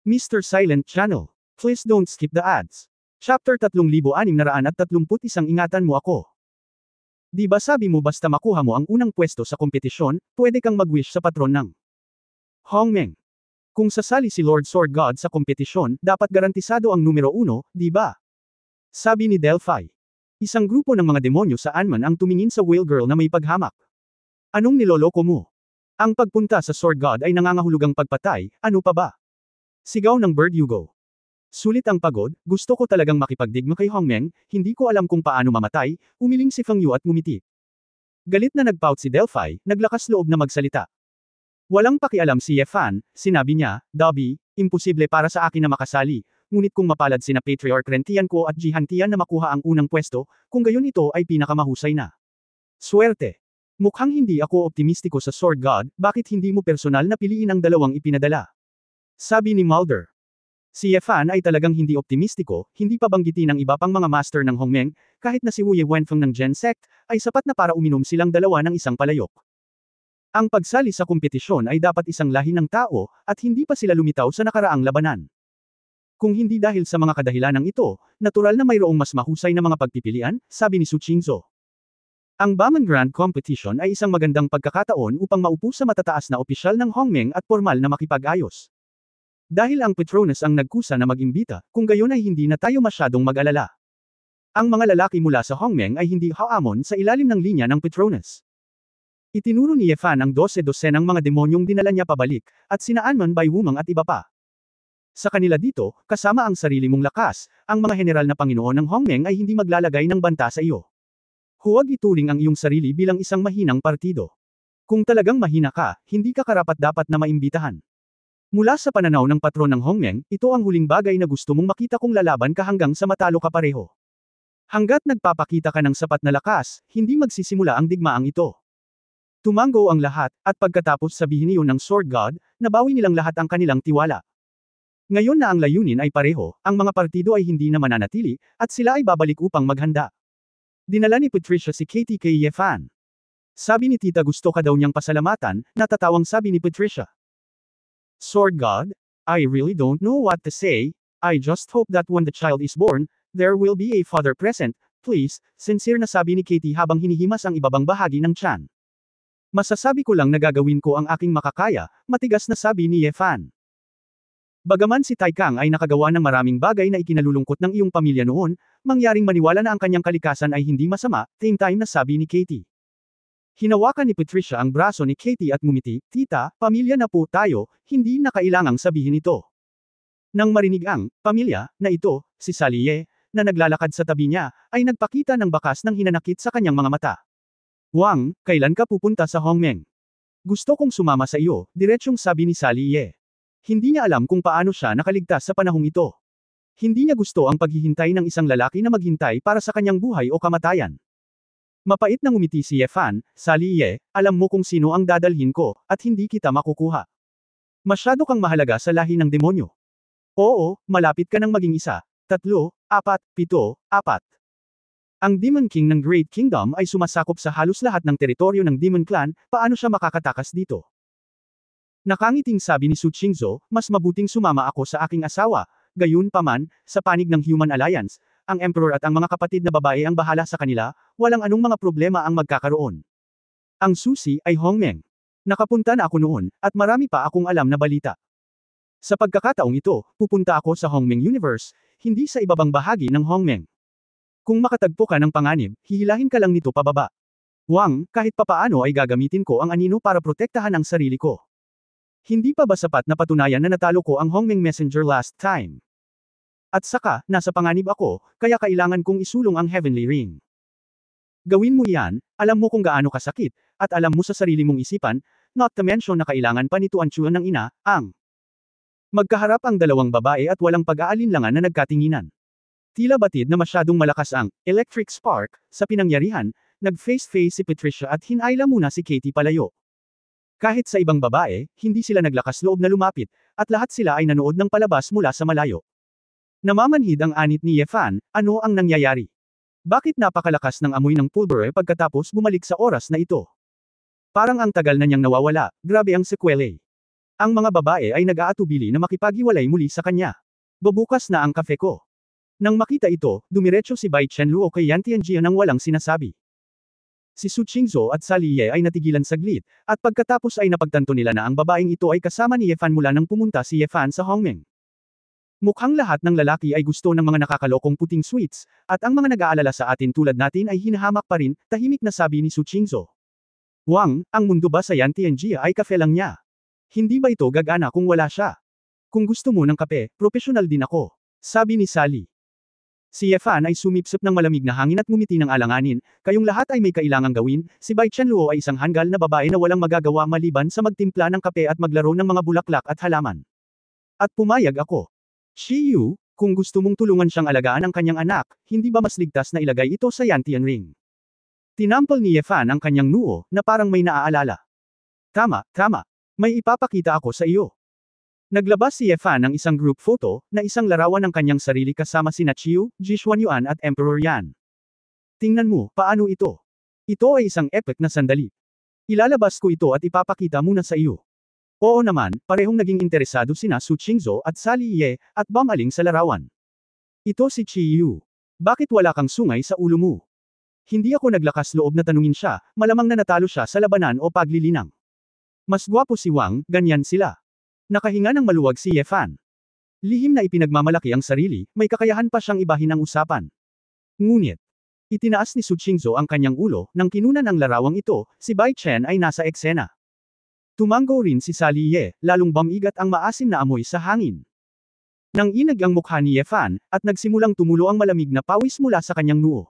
Mr. Silent Channel. Please don't skip the ads. Chapter 3631 Ingatan mo ako. Di ba sabi mo basta makuha mo ang unang pwesto sa kompetisyon, pwede kang mag-wish sa patron ng Hongmeng. Kung sasali si Lord Sword God sa kompetisyon, dapat garantisado ang numero 1, di ba? Sabi ni Delphi. Isang grupo ng mga demonyo sa Anman ang tumingin sa Whale Girl na may paghamak. Anong niloloko mo? Ang pagpunta sa Sword God ay nangangahulugang pagpatay, ano pa ba? Sigaw ng Bird Hugo. Sulit ang pagod, gusto ko talagang makipagdigma kay Hongmeng, hindi ko alam kung paano mamatay, umiling si Feng Yu at ngumiti. Galit na nagpout si Delphi, naglakas loob na magsalita. Walang pakialam si Ye Fan, sinabi niya, Dobby, imposible para sa akin na makasali, ngunit kung mapalad sina Patriarch Rentian ko at Jihan Tian na makuha ang unang pwesto, kung gayon ito ay pinakamahusay na swerte. Mukhang hindi ako optimistiko sa Sword God, bakit hindi mo personal na piliin ang dalawang ipinadala? Sabi ni Mulder. Si Ye Fan ay talagang hindi optimistiko, hindi pa banggitin ang iba pang mga master ng Hongmeng, kahit na si Wu Ye Wenfeng ng Gen Sect, ay sapat na para uminom silang dalawa ng isang palayok. Ang pagsali sa kompetisyon ay dapat isang lahi ng tao, at hindi pa sila lumitaw sa nakaraang labanan. Kung hindi dahil sa mga kadahilanang ito, natural na mayroong mas mahusay na mga pagpipilian, sabi ni Su Qingzhou. Ang Baman Grand Competition ay isang magandang pagkakataon upang maupo sa matataas na opisyal ng Hongmeng at formal na makipag-ayos. Dahil ang Petronas ang nagkusa na mag-imbita, kung gayon ay hindi na tayo masyadong mag-alala. Ang mga lalaki mula sa Hongmeng ay hindi haamon sa ilalim ng linya ng Petronas. Itinuro ni Ye Fan ang 12-12 ng mga demonyong dinala niya pabalik, at sina Anman Bai Wumang at iba pa. Sa kanila dito, kasama ang sarili mong lakas, ang mga general na Panginoon ng Hongmeng ay hindi maglalagay ng banta sa iyo. Huwag ituring ang iyong sarili bilang isang mahinang partido. Kung talagang mahina ka, hindi ka karapat-dapat na maimbitahan. Mula sa pananaw ng patron ng Hongmeng, ito ang huling bagay na gusto mong makita kung lalaban ka hanggang sa matalo ka pareho. Hanggat nagpapakita ka ng sapat na lakas, hindi magsisimula ang digmaang ito. Tumango ang lahat, at pagkatapos sabihin niyo ng Sword God, nabawi nilang lahat ang kanilang tiwala. Ngayon na ang layunin ay pareho, ang mga partido ay hindi na mananatili, at sila ay babalik upang maghanda. Dinala ni Patricia si Katie kay Ye Fan. Sabi ni Tita gusto ka daw niyang pasalamatan, natatawang sabi ni Patricia. Sword God, I really don't know what to say, I just hope that when the child is born, there will be a father present, please, sincere na sabi ni Katie habang hinihimas ang ibabang bahagi ng tiyan. Masasabi ko lang na gagawin ko ang aking makakaya, matigas na sabi ni Ye Fan. Bagaman si Tai Kang ay nakagawa ng maraming bagay na ikinalulungkot ng iyong pamilya noon, mangyaring maniwala na ang kanyang kalikasan ay hindi masama, same time na sabi ni Katie. Hinawakan ni Patricia ang braso ni Katie at ngumiti, Tita, pamilya na po tayo, hindi na kailangang sabihin ito. Nang marinig ang pamilya na ito, si Sally Ye, na naglalakad sa tabi niya, ay nagpakita ng bakas ng hinanakit sa kanyang mga mata. Wang, kailan ka pupunta sa Hongmeng? Gusto kong sumama sa iyo, diretsyong sabi ni Sally Ye. Hindi niya alam kung paano siya nakaligtas sa panahong ito. Hindi niya gusto ang paghihintay ng isang lalaki na maghintay para sa kanyang buhay o kamatayan. Mapait na ngumiti si Ye Fan, Sally Ye, alam mo kung sino ang dadalhin ko, at hindi kita makukuha. Masyado kang mahalaga sa lahi ng demonyo. Oo, malapit ka nang maging 1, 3, 4, 7, 4. Ang Demon King ng Great Kingdom ay sumasakop sa halos lahat ng teritoryo ng Demon Clan, paano siya makakatakas dito? Nakangiting sabi ni Su Qingzhou, mas mabuting sumama ako sa aking asawa, gayon paman, sa panig ng Human Alliance, ang Emperor at ang mga kapatid na babae ang bahala sa kanila, walang anong mga problema ang magkakaroon. Ang susi ay Hongmeng. Nakapunta na ako noon, at marami pa akong alam na balita. Sa pagkakataong ito, pupunta ako sa Hongmeng Universe, hindi sa ibabang bahagi ng Hongmeng. Kung makatagpo ka ng panganib, hihilahin ka lang nito pababa. Wang, kahit papaano ay gagamitin ko ang anino para protektahan ang sarili ko. Hindi pa ba sapat na patunayan na natalo ko ang Hongmeng Messenger last time? At saka, nasa panganib ako, kaya kailangan kong isulong ang Heavenly Ring. Gawin mo yan, alam mo kung gaano kasakit, at alam mo sa sarili mong isipan, not to mention na kailangan pa nito ang tsuan ng ina, ang magkaharap ang dalawang babae at walang pag-aalinlangan na nagkatinginan. Tila batid na masyadong malakas ang electric spark, sa pinangyarihan, nag-face-face si Patricia at hinayla muna si Katie palayo. Kahit sa ibang babae, hindi sila naglakas loob na lumapit, at lahat sila ay nanood ng palabas mula sa malayo. Namamanhid ang anit ni Ye Fan, ano ang nangyayari? Bakit napakalakas ng amoy ng pulbere pagkatapos bumalik sa oras na ito? Parang ang tagal na niyang nawawala, grabe ang sequelae. Ang mga babae ay nag-aatubili na makipaghiwalay muli sa kanya. Bubukas na ang kafe ko. Nang makita ito, dumiretso si Bai Chenluo kay Yan Tianjia nang walang sinasabi. Si Su Qingzhou at Sali Ye ay natigilan saglit, at pagkatapos ay napagtanto nila na ang babaeng ito ay kasama ni Ye Fan mula nang pumunta si Ye Fan sa Hongmeng. Mukhang lahat ng lalaki ay gusto ng mga nakakalokong puting sweets, at ang mga nag-aalala sa atin tulad natin ay hinahamak pa rin, tahimik na sabi ni Su Qingzhou. Wang, ang mundo ba sa Yan Tianjia ay kafe lang niya? Hindi ba ito gagana kung wala siya? Kung gusto mo ng kape, profesional din ako. Sabi ni Sally. Si Ye Fan ay sumipsip ng malamig na hangin at ngumiti ng alanganin, kayong lahat ay may kailangang gawin, si Bai Chenluo ay isang hanggal na babae na walang magagawa maliban sa magtimpla ng kape at maglaro ng mga bulaklak at halaman. At pumayag ako. Shi Yu, kung gusto mong tulungan siyang alagaan ang kanyang anak, hindi ba mas ligtas na ilagay ito sa Yantian ring? Tinampal ni Ye Fan ang kanyang noo, na parang may naaalala. Tama, tama. May ipapakita ako sa iyo. Naglabas si Ye Fan ng isang group photo, na isang larawan ng kanyang sarili kasama sina Chiu, Ji Xuanyuan at Emperor Yan. Tingnan mo, paano ito? Ito ay isang epic na sandali. Ilalabas ko ito at ipapakita muna sa iyo. Oo naman, parehong naging interesado sina Su Qingzhou at Sali Ye, at bumaling sa larawan. Ito si Chi Yu. Bakit wala kang sungay sa ulo mo? Hindi ako naglakas loob na tanungin siya, malamang na natalo siya sa labanan o paglilinang. Mas gwapo si Wang, ganyan sila. Nakahinga ng maluwag si Ye Fan. Lihim na ipinagmamalaki ang sarili, may kakayahan pa siyang ibahin ang usapan. Ngunit, itinaas ni Su Qingzhou ang kanyang ulo, nang kinunan ang larawang ito, si Bai Chen ay nasa eksena. Tumango rin si Sali Ye, lalong bamigat ang maasim na amoy sa hangin. Nang inag ang mukha ni Ye Fan, at nagsimulang tumulo ang malamig na pawis mula sa kanyang noo.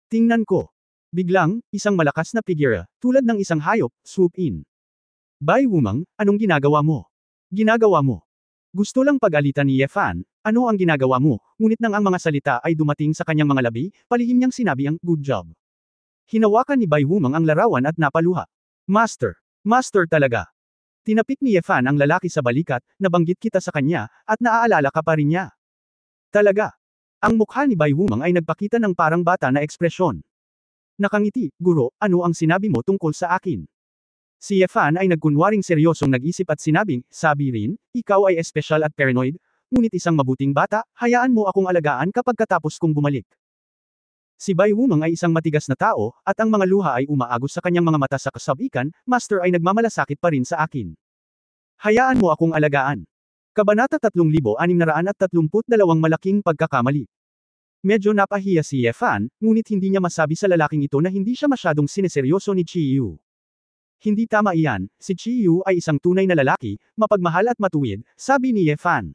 Tingnan ko. Biglang, isang malakas na figura, tulad ng isang hayop, swoop in. Bai Wumang, anong ginagawa mo? Ginagawa mo. Gusto lang pag-alitan ni Ye Fan, ano ang ginagawa mo, ngunit nang ang mga salita ay dumating sa kanyang mga labi, palihim niyang sinabi ang, good job. Hinawakan ni Bai Wumang ang larawan at napaluha. Master. Master talaga. Tinapik ni Ye Fan ang lalaki sa balikat, nabanggit kita sa kanya, at naaalala ka pa rin niya. Talaga. Ang mukha ni Bai Wumang ay nagpakita ng parang bata na ekspresyon. Nakangiti, guro, ano ang sinabi mo tungkol sa akin? Si Ye Fan ay nagkunwaring seryosong nag-isip at sinabing, sabi rin, ikaw ay espesyal at paranoid, ngunit isang mabuting bata, hayaan mo akong alagaan kapag katapos kong bumalik. Si Bai Wumang ay isang matigas na tao, at ang mga luha ay umaagos sa kanyang mga mata sa kasabikan, Master ay nagmamalasakit pa rin sa akin. Hayaan mo akong alagaan. Kabanata 3632 Malaking pagkakamali. Medyo napahiya si Ye Fan, ngunit hindi niya masabi sa lalaking ito na hindi siya masyadong sineseryoso ni Chi Yu. Hindi tama iyan, si Chi Yu ay isang tunay na lalaki, mapagmahal at matuwid, sabi ni Ye Fan.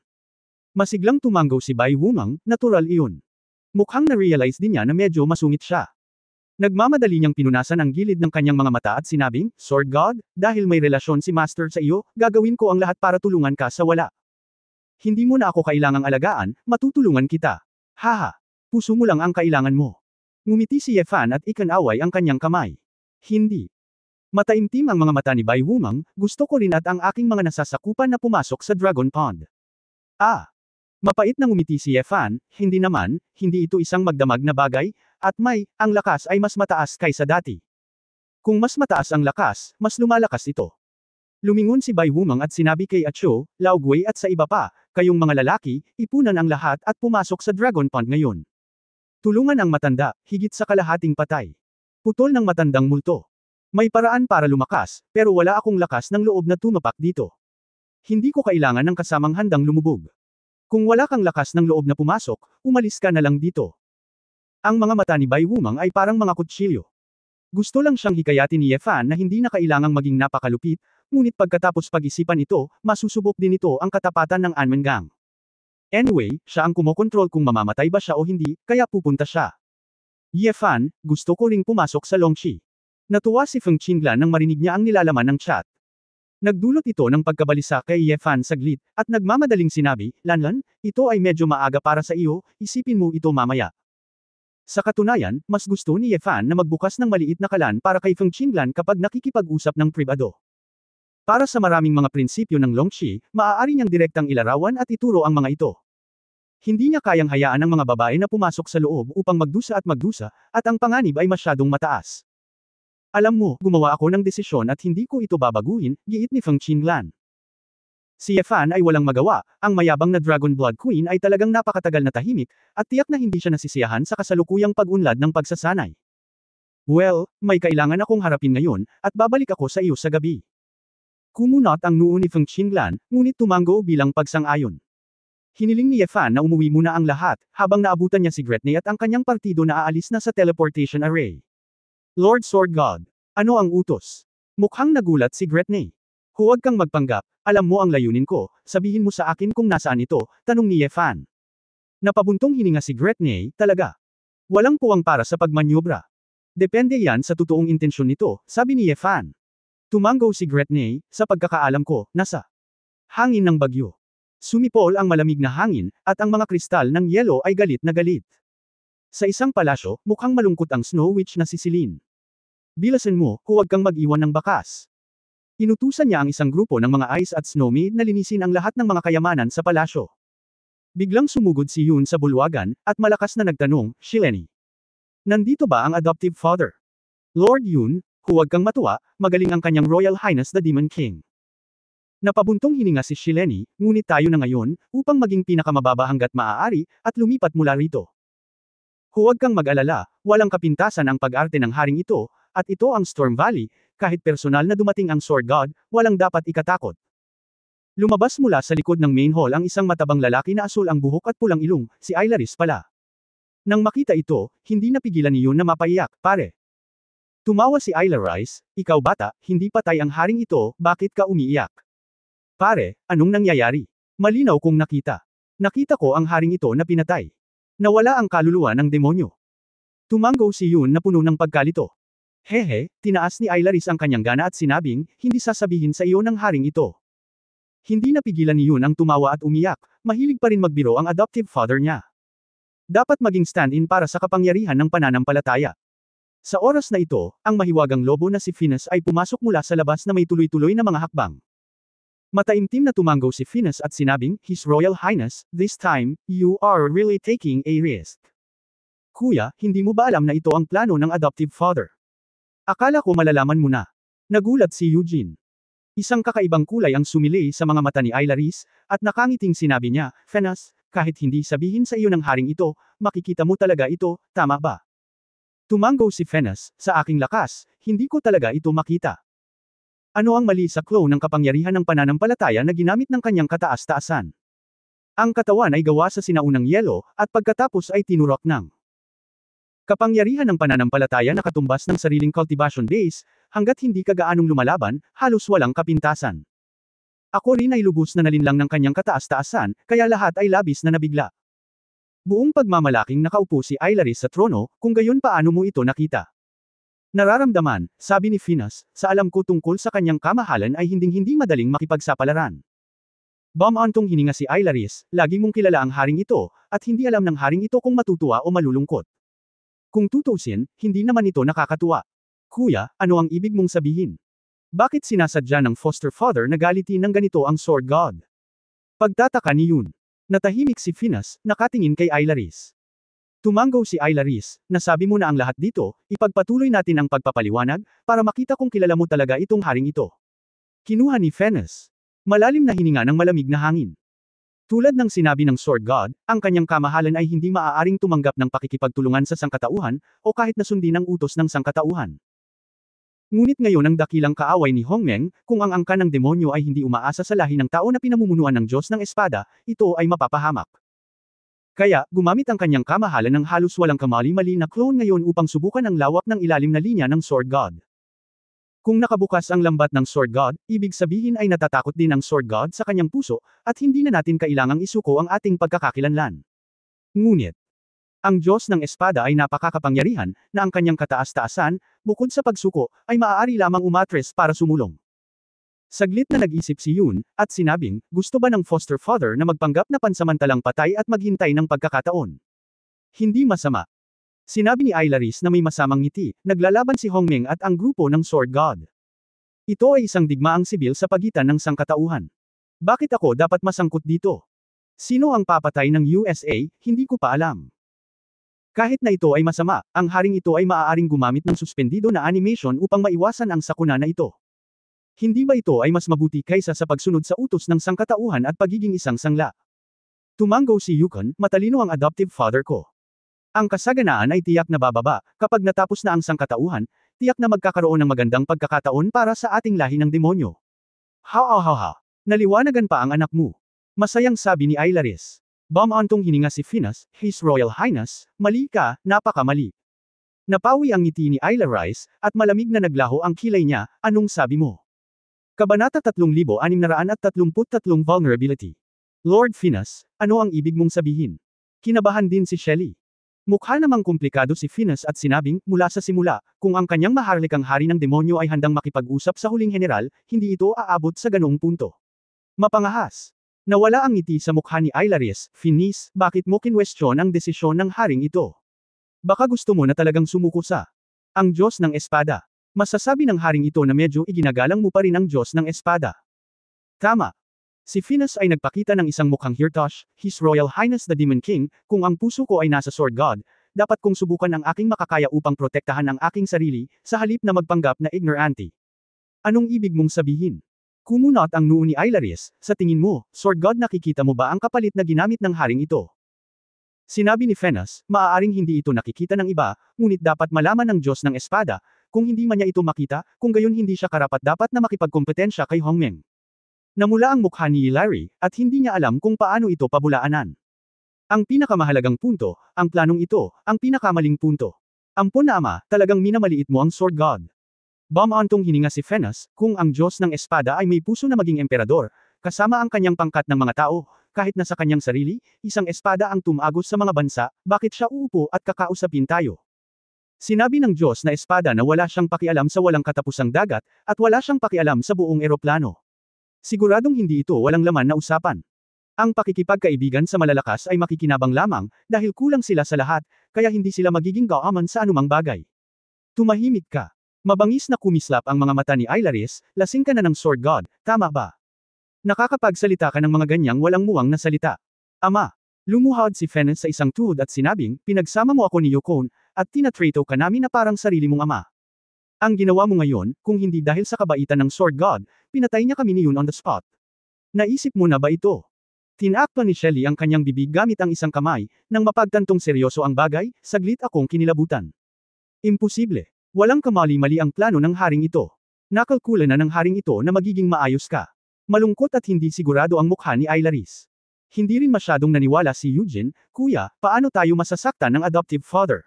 Masiglang tumanggaw si Bai Wumang, natural iyon. Mukhang na-realize din niya na medyo masungit siya. Nagmamadali niyang pinunasan ang gilid ng kanyang mga mata at sinabing, Sword God, dahil may relasyon si Master sa iyo, gagawin ko ang lahat para tulungan ka sa wala. Hindi mo na ako kailangang alagaan, matutulungan kita. Haha. Puso mo lang ang kailangan mo. Ngumiti si Ye Fan at ikinaway ang kanyang kamay. Hindi. Mataimtim ang mga mata ni Bai Wumang, gusto ko rin at ang aking mga nasasakupan na pumasok sa Dragon Pond. Ah! Mapait na ngumiti si Ye Fan, hindi naman, hindi ito isang magdamag na bagay, at ang lakas ay mas mataas kaysa dati. Kung mas mataas ang lakas, mas lumalakas ito. Lumingon si Bai Wumang at sinabi kay Acho, Lao Gui at sa iba pa, kayong mga lalaki, ipunan ang lahat at pumasok sa Dragon Pond ngayon. Tulungan ang matanda, higit sa kalahating patay. Putol ng matandang multo. May paraan para lumakas, pero wala akong lakas ng loob na tumapak dito. Hindi ko kailangan ng kasamang handang lumubog. Kung wala kang lakas ng loob na pumasok, umalis ka na lang dito. Ang mga mata ni Bai Wumang ay parang mga kutsilyo. Gusto lang siyang hikayatin ni Ye Fan na hindi na kailangang maging napakalupit, ngunit pagkatapos pag-isipan ito, masusubok din ito ang katapatan ng Anmengang. Anyway, siya ang kumokontrol kung mamamatay ba siya o hindi, kaya pupunta siya. Ye Fan, gusto ko ring pumasok sa Longqi. Natuwa si Feng Qinglan nang marinig niya ang nilalaman ng chat. Nagdulot ito ng pagkabalisa kay Ye Fan saglit, at nagmamadaling sinabi, Lanlan, ito ay medyo maaga para sa iyo, isipin mo ito mamaya. Sa katunayan, mas gusto ni Ye Fan na magbukas ng maliit na kalan para kay Feng Qinglan kapag nakikipag-usap ng pribado. Para sa maraming mga prinsipyo ng Longqi, maaari niyang direktang ilarawan at ituro ang mga ito. Hindi niya kayang hayaan ang mga babae na pumasok sa loob upang magdusa, at ang panganib ay masyadong mataas. Alam mo, gumawa ako ng desisyon at hindi ko ito babaguhin, giit ni Feng Qinglan. Si Yefan ay walang magawa, ang mayabang na Dragon Blood Queen ay talagang napakatagal na tahimik, at tiyak na hindi siya nasisiyahan sa kasalukuyang pag-unlad ng pagsasanay. Well, may kailangan akong harapin ngayon, at babalik ako sa iyo sa gabi. Kumunot ang noo ni Feng Qinglan, ngunit tumango bilang pagsang-ayon. Hiniling ni Yefan na umuwi muna ang lahat, habang naabutan niya si Gretne at ang kanyang partido na aalis na sa teleportation array. Lord Sword God, ano ang utos? Mukhang nagulat si Gretne. Huwag kang magpanggap, alam mo ang layunin ko, sabihin mo sa akin kung nasaan ito, tanong ni Yefan. Napabuntong hininga si Gretne, talaga. Walang puwang para sa pagmanyobra. Depende yan sa totoong intensyon nito, sabi ni Yefan. Tumango si Gretne, sa pagkakaalam ko, nasa hangin ng bagyo. Sumipol ang malamig na hangin, at ang mga kristal ng yelo ay galit na galit. Sa isang palasyo, mukhang malungkot ang Snow Witch na si Celine. Bilasan mo, huwag kang mag-iwan ng bakas. Inutusan niya ang isang grupo ng mga ice at snow maid na linisin ang lahat ng mga kayamanan sa palasyo. Biglang sumugod si Yun sa bulwagan, at malakas na nagtanong, Shileni. Nandito ba ang adoptive father? Lord Yun, huwag kang matuwa, magaling ang kanyang Royal Highness the Demon King. Napabuntong hininga si Shileni, ngunit tayo na ngayon, upang maging pinakamababa hanggat maaari, at lumipat mula rito. Huwag kang mag-alala, walang kapintasan ang pag-arte ng haring ito, at ito ang Storm Valley, kahit personal na dumating ang Sword God, walang dapat ikatakot. Lumabas mula sa likod ng main hall ang isang matabang lalaki na asul ang buhok at pulang ilong, si Ailaris pala. Nang makita ito, hindi napigilan ni Yun na mapaiyak, pare. Tumawa si Ailaris, ikaw bata, hindi patay ang haring ito, bakit ka umiiyak? Pare, anong nangyayari? Malinaw kung nakita. Nakita ko ang haring ito na pinatay. Nawala ang kaluluwa ng demonyo. Tumango si Yun na puno ng pagkalito. Hehe, tinaas ni Ailaris ang kanyang gana at sinabing, hindi sasabihin sa iyo ng haring ito. Hindi napigilan ni Yun ang tumawa at umiyak, mahilig pa rin magbiro ang adoptive father niya. Dapat maging stand-in para sa kapangyarihan ng pananampalataya. Sa oras na ito, ang mahiwagang lobo na si Phineas ay pumasok mula sa labas na may tuloy-tuloy na mga hakbang. Mataimtim na tumango si Phineas at sinabing, His Royal Highness, this time, you are really taking a risk. Kuya, hindi mo ba alam na ito ang plano ng adoptive father? Akala ko malalaman mo na. Nagulat si Eugene. Isang kakaibang kulay ang sumili sa mga mata ni Ailaris, at nakangiting sinabi niya, Phineas, kahit hindi sabihin sa iyo ng haring ito, makikita mo talaga ito, tama ba? Tumango si Phineas, sa aking lakas, hindi ko talaga ito makita. Ano ang mali sa clone ng kapangyarihan ng pananampalataya na ginamit ng kanyang kataas-taasan? Ang katawan ay gawa sa sinaunang yelo, at pagkatapos ay tinurok ng kapangyarihan ng pananampalataya na katumbas ng sariling cultivation base, hanggat hindi ka gaanong lumalaban, halos walang kapintasan. Ako rin ay lubos na nalinlang ng kanyang kataas-taasan, kaya lahat ay labis na nabigla. Buong pagmamalaking nakaupo si Ailaris sa trono, kung gayon paano mo ito nakita? Nararamdaman, sabi ni Phineas, sa alam ko tungkol sa kanyang kamahalan ay hinding-hindi madaling makipagsapalaran. Bumantong hininga si Ailaris, lagi mong kilala ang haring ito, at hindi alam ng haring ito kung matutuwa o malulungkot. Kung tutusin, hindi naman ito nakakatuwa. Kuya, ano ang ibig mong sabihin? Bakit sinasadya ng foster father na galitin ng ganito ang Sword God? Pagtataka ni Yun. Natahimik si Phineas, nakatingin kay Ailaris. Tumango si Ailaris, nasabi mo na ang lahat dito, ipagpatuloy natin ang pagpapaliwanag, para makita kung kilala mo talaga itong haring ito. Kinuha ni Phineas. Malalim na hininga ng malamig na hangin. Tulad ng sinabi ng Sword God, ang kanyang kamahalan ay hindi maaaring tumanggap ng pakikipagtulungan sa sangkatauhan, o kahit nasundin ang utos ng sangkatauhan. Ngunit ngayon ang dakilang kaaway ni Hongmeng, kung ang angkan ng demonyo ay hindi umaasa sa lahi ng tao na pinamumunuan ng Diyos ng Espada, ito ay mapapahamak. Kaya, gumamit ang kanyang kamahalan ng halos walang kamali-mali na clone ngayon upang subukan ang lawak ng ilalim na linya ng Sword God. Kung nakabukas ang lambat ng Sword God, ibig sabihin ay natatakot din ang Sword God sa kanyang puso, at hindi na natin kailangang isuko ang ating pagkakakilanlan. Ngunit, ang Diyos ng Espada ay napakakapangyarihan, na ang kanyang kataas-taasan, bukod sa pagsuko, ay maaari lamang umatres para sumulong. Saglit na nag-isip si Yun, at sinabing, gusto ba ng foster father na magpanggap na pansamantalang patay at maghintay ng pagkakataon? Hindi masama. Sinabi ni Ailaris na may masamang ngiti, naglalaban si Hongmeng at ang grupo ng Sword God. Ito ay isang digmaang sibil sa pagitan ng sangkatauhan. Bakit ako dapat masangkot dito? Sino ang papatay ng USA, hindi ko pa alam. Kahit na ito ay masama, ang haring ito ay maaaring gumamit ng suspendido na animation upang maiwasan ang sakuna na ito. Hindi ba ito ay mas mabuti kaysa sa pagsunod sa utos ng sangkatauhan at pagiging isang sangla? Tumanggo si Yukon, matalino ang adoptive father ko. Ang kasaganaan ay tiyak na bababa, kapag natapos na ang sangkatauhan, tiyak na magkakaroon ng magandang pagkakataon para sa ating lahi ng demonyo. Ha. Naliwanagan pa ang anak mo. Masayang sabi ni Ailaris. Bumantong hininga si Finas, His Royal Highness, mali ka, napakamali. Napawi ang ngiti ni Ailaris, at malamig na naglaho ang kilay niya, anong sabi mo? Kabanata 3633 Vulnerability. Lord Finas, ano ang ibig mong sabihin? Kinabahan din si Shelley. Mukha namang komplikado si Finas at sinabing, mula sa simula, kung ang kanyang maharlikang hari ng demonyo ay handang makipag-usap sa huling general, hindi ito aabot sa ganoong punto. Mapangahas. Nawala ang ngiti sa mukha ni Ailaris, Finis, bakit mo kinwestiyon ang desisyon ng haring ito? Baka gusto mo na talagang sumuko sa ang Diyos ng Espada. Masasabi ng haring ito na medyo iginagalang mo pa rin ang Diyos ng Espada. Tama. Si Finas ay nagpakita ng isang mukhang Hirtosh, His Royal Highness the Demon King, kung ang puso ko ay nasa Sword God, dapat kong subukan ang aking makakaya upang protektahan ang aking sarili, sa halip na magpanggap na ignorante. Anong ibig mong sabihin? Kumunot ang noo ni Ailaris, sa tingin mo, Sword God nakikita mo ba ang kapalit na ginamit ng haring ito? Sinabi ni Finas, maaaring hindi ito nakikita ng iba, ngunit dapat malaman ng Diyos ng Espada, kung hindi man niya ito makita, kung gayon hindi siya karapat-dapat na makipagkompetensya kay Hongmeng. Namula ang mukha ni Larry, at hindi niya alam kung paano ito pabulaanan. Ang pinakamahalagang punto, ang planong ito, ang pinakamaling punto. Ampon na ama, talagang minamaliit mo ang Sword God. Bumantong hininga si Finas, kung ang Diyos ng Espada ay may puso na maging emperador, kasama ang kanyang pangkat ng mga tao, kahit na sa kanyang sarili, isang espada ang tumagos sa mga bansa, bakit siya uupo at kakausapin tayo? Sinabi ng Diyos na Espada na wala siyang pakialam sa walang katapusang dagat, at wala siyang pakialam sa buong eroplano. Siguradong hindi ito walang laman na usapan. Ang pakikipagkaibigan sa malalakas ay makikinabang lamang, dahil kulang sila sa lahat, kaya hindi sila magiging gaaman sa anumang bagay. Tumahimik ka. Mabangis na kumislap ang mga mata ni Ailaris, lasing ka na ng Sword God, tama ba? Nakakapagsalita ka ng mga ganyang walang muwang na salita. Ama. Lumuhod si Finas sa isang tuhod at sinabing, pinagsama mo ako ni Yukon, at tinatrato ka namin na parang sarili mong ama. Ang ginawa mo ngayon, kung hindi dahil sa kabaitan ng Sword God, pinatay niya kami ni Yun on the spot. Naisip mo na ba ito? Tinakpan ni Shelley ang kanyang bibig gamit ang isang kamay, nang mapagtantong seryoso ang bagay, saglit akong kinilabutan. Imposible. Walang kamali-mali ang plano ng haring ito. Nakalkula na ng haring ito na magiging maayos ka. Malungkot at hindi sigurado ang mukha ni Ailaris. Hindi rin masyadong naniwala si Eugene, kuya, paano tayo masasaktan ng adoptive father?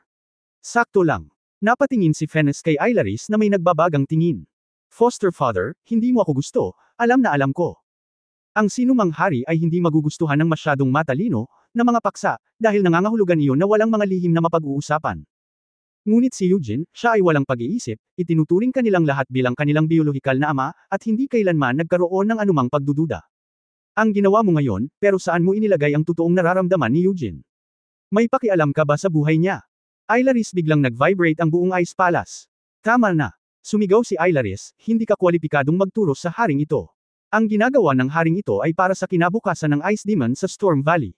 Sakto lang. Napatingin si Finas kay Ailaris na may nagbabagang tingin. Foster father, hindi mo ako gusto, alam na alam ko. Ang sinumang hari ay hindi magugustuhan ng masyadong matalino, na mga paksa, dahil nangangahulugan iyon na walang mga lihim na mapag-uusapan. Ngunit si Eugene, siya ay walang pag-iisip, itinuturing kanilang lahat bilang kanilang biolohikal na ama, at hindi kailanman nagkaroon ng anumang pagdududa. Ang ginawa mo ngayon, pero saan mo inilagay ang totoong nararamdaman ni Eugene? May pakialam ka ba sa buhay niya? Ailaris biglang nag-vibrate ang buong Ice Palace. Tama na. Sumigaw si Ailaris, hindi ka kwalipikadong magturo sa haring ito. Ang ginagawa ng haring ito ay para sa kinabukasan ng Ice Demon sa Storm Valley.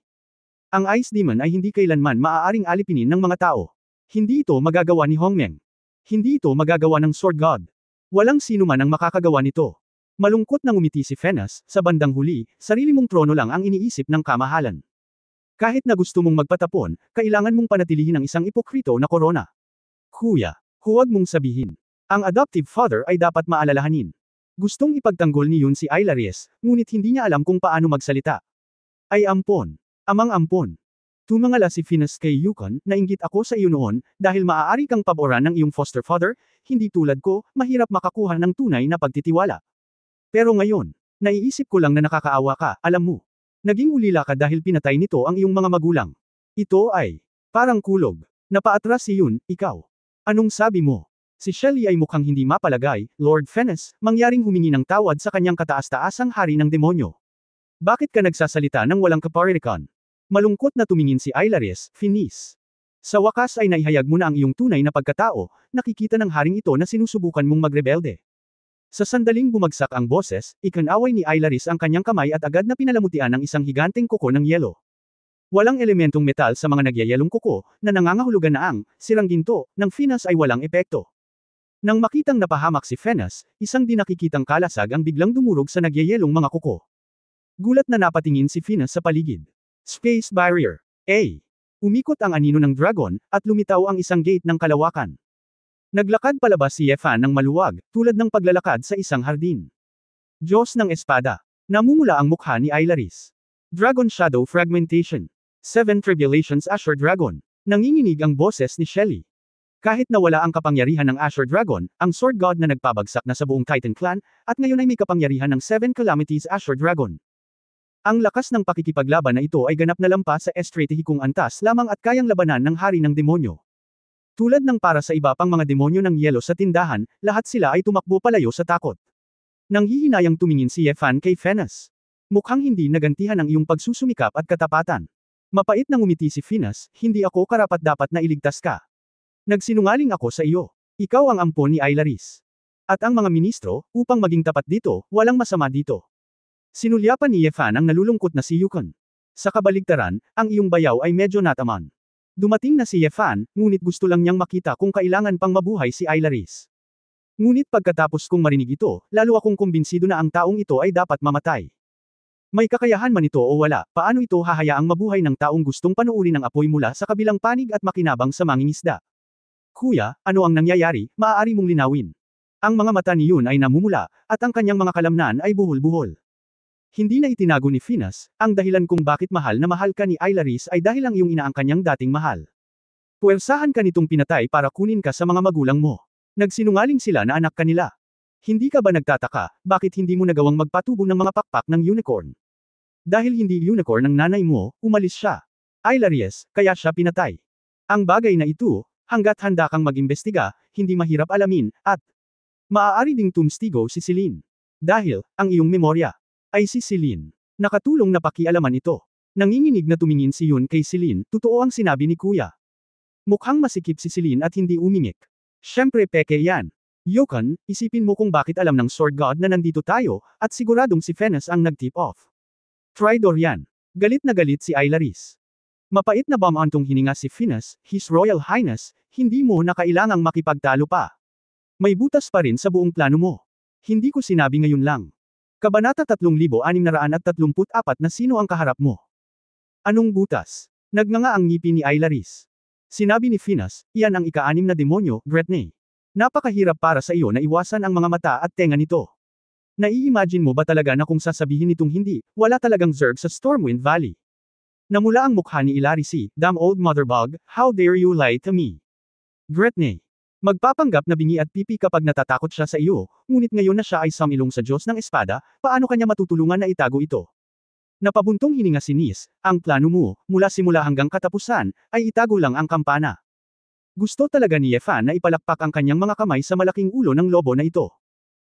Ang Ice Demon ay hindi kailanman maaaring alipinin ng mga tao. Hindi ito magagawa ni Hongmeng. Hindi ito magagawa ng Sword God. Walang sino man ang makakagawa nito. Malungkot na ngumiti si Finas, sa bandang huli, sarili mong trono lang ang iniisip ng kamahalan. Kahit na gusto mong magpatapon, kailangan mong panatilihin ang isang ipokrito na korona. Kuya, huwag mong sabihin. Ang adoptive father ay dapat maalalahanin. Gustong ipagtanggol ni Yun si Ailaris, ngunit hindi niya alam kung paano magsalita. Ay ampon. Amang ampon. Tumangala si Finas kay Yukon, nainggit ako sa iyo noon, dahil maaari kang paboran ng iyong foster father, hindi tulad ko, mahirap makakuha ng tunay na pagtitiwala. Pero ngayon, naiisip ko lang na nakakaawa ka, alam mo. Naging ulila ka dahil pinatay nito ang iyong mga magulang. Ito ay parang kulog. Napaatras si Yun, ikaw. Anong sabi mo? Si Shelley ay mukhang hindi mapalagay, Lord Finas, mangyaring humingi ng tawad sa kanyang kataas-taasang hari ng demonyo. Bakit ka nagsasalita ng walang kaparirikan? Malungkot na tumingin si Ailaris, Finis. Sa wakas ay naihayag mo na ang iyong tunay na pagkatao, nakikita ng haring ito na sinusubukan mong magrebelde. Sa sandaling bumagsak ang boses, ikinaway ni Ailaris ang kanyang kamay at agad na pinalamutian ng isang higanteng kuko ng yelo. Walang elementong metal sa mga nagyayelong kuko, na nangangahulugan na ang sirang ginto ng Finas ay walang epekto. Nang makitang napahamak si Venus, isang di nakikitang kalasag ang biglang dumurog sa nagyayelong mga kuko. Gulat na napatingin si Venus sa paligid. Space Barrier. A. Umikot ang anino ng dragon, at lumitaw ang isang gate ng kalawakan. Naglakad palabas si Yefan ng maluwag, tulad ng paglalakad sa isang hardin. Diyos ng Espada. Namumula ang mukha ni Ailaris. Dragon Shadow Fragmentation. 7 Tribulations Azure Dragon. Nanginginig ang boses ni Shelly. Kahit nawala ang kapangyarihan ng Azure Dragon, ang Sword God na nagpabagsak na sa buong Titan Clan, at ngayon ay may kapangyarihan ng 7 Calamities Azure Dragon. Ang lakas ng pakikipaglaban na ito ay ganap na lampas sa estratehikong antas lamang at kayang labanan ng hari ng demonyo. Tulad ng para sa iba pang mga demonyo ng yelo sa tindahan, lahat sila ay tumakbo palayo sa takot. Nanghihinayang tumingin si Yefan kay Venus. Mukhang hindi nagantihan ang iyong pagsusumikap at katapatan. Mapait na ngumiti si Venus, hindi ako karapat-dapat na iligtas ka. Nagsinungaling ako sa iyo. Ikaw ang ampon ni Ailaris. At ang mga ministro, upang maging tapat dito, walang masama dito. Sinulyapan ni Yefan ang nalulungkot na si Yukon. Sa kabaligtaran, ang iyong bayaw ay medyo nataman. Dumating na si Yefan, ngunit gusto lang niyang makita kung kailangan pang mabuhay si Ailaris. Ngunit pagkatapos kong marinig ito, lalo akong kumbinsido na ang taong ito ay dapat mamatay. May kakayahan man ito o wala, paano ito hahayaang mabuhay ng taong gustong panuurin ang apoy mula sa kabilang panig at makinabang sa mangingisda? Kuya, ano ang nangyayari, maaari mong linawin. Ang mga mata ni Yun ay namumula, at ang kanyang mga kalamnan ay buhol-buhol. Hindi na itinago ni Venus, ang dahilan kung bakit mahal na mahal ka ni Ailaris ay dahil ang iyong ina ang kanyang dating mahal. Puwersahan ka nitong pinatay para kunin ka sa mga magulang mo. Nagsinungaling sila na anak kanila. Hindi ka ba nagtataka, bakit hindi mo nagawang magpatubo ng mga pakpak ng unicorn? Dahil hindi unicorn ang nanay mo, umalis siya. Ailaris, kaya siya pinatay. Ang bagay na ito, hanggat handa kang mag-imbestiga, hindi mahirap alamin, at maaari ding tumstigo si Celine. Dahil, ang iyong memorya ay si Celine. Nakatulong na pakialaman ito. Nanginginig na tumingin si Yun kay Celine, totoo ang sinabi ni Kuya. Mukhang masikip si Celine at hindi umimik. Siyempre peke yan. Yukon, isipin mo kung bakit alam ng Sword God na nandito tayo, at siguradong si Venus ang nag-tip off. Tridor yan. Galit na galit si Ailaris. Mapait na bamantong hininga si Venus, His Royal Highness, hindi mo na kailangang makipagtalo pa. May butas pa rin sa buong plano mo. Hindi ko sinabi ngayon lang. Kabanata 3634 na sino ang kaharap mo? Anong butas? Nagnganga ang ngipin ni Ailaris. Sinabi ni Venus, iyan ang ika-6 na demonyo, Gretne. Napakahirap para sa iyo na iwasan ang mga mata at tenga nito. Nai-imagine mo ba talaga na kung sasabihin nitong hindi, wala talagang Zerg sa Stormwind Valley? Namula ang mukha ni Ailaris, damn old motherbug, how dare you lie to me? Gretne. Magpapanggap na bingi at pipi kapag natatakot siya sa iyo, ngunit ngayon na siya ay samilong sa Diyos ng Espada, paano kanya matutulungan na itago ito? Napabuntong hininga si Nis, ang plano mo, mula simula hanggang katapusan, ay itago lang ang kampana. Gusto talaga ni Yefan na ipalakpak ang kanyang mga kamay sa malaking ulo ng lobo na ito.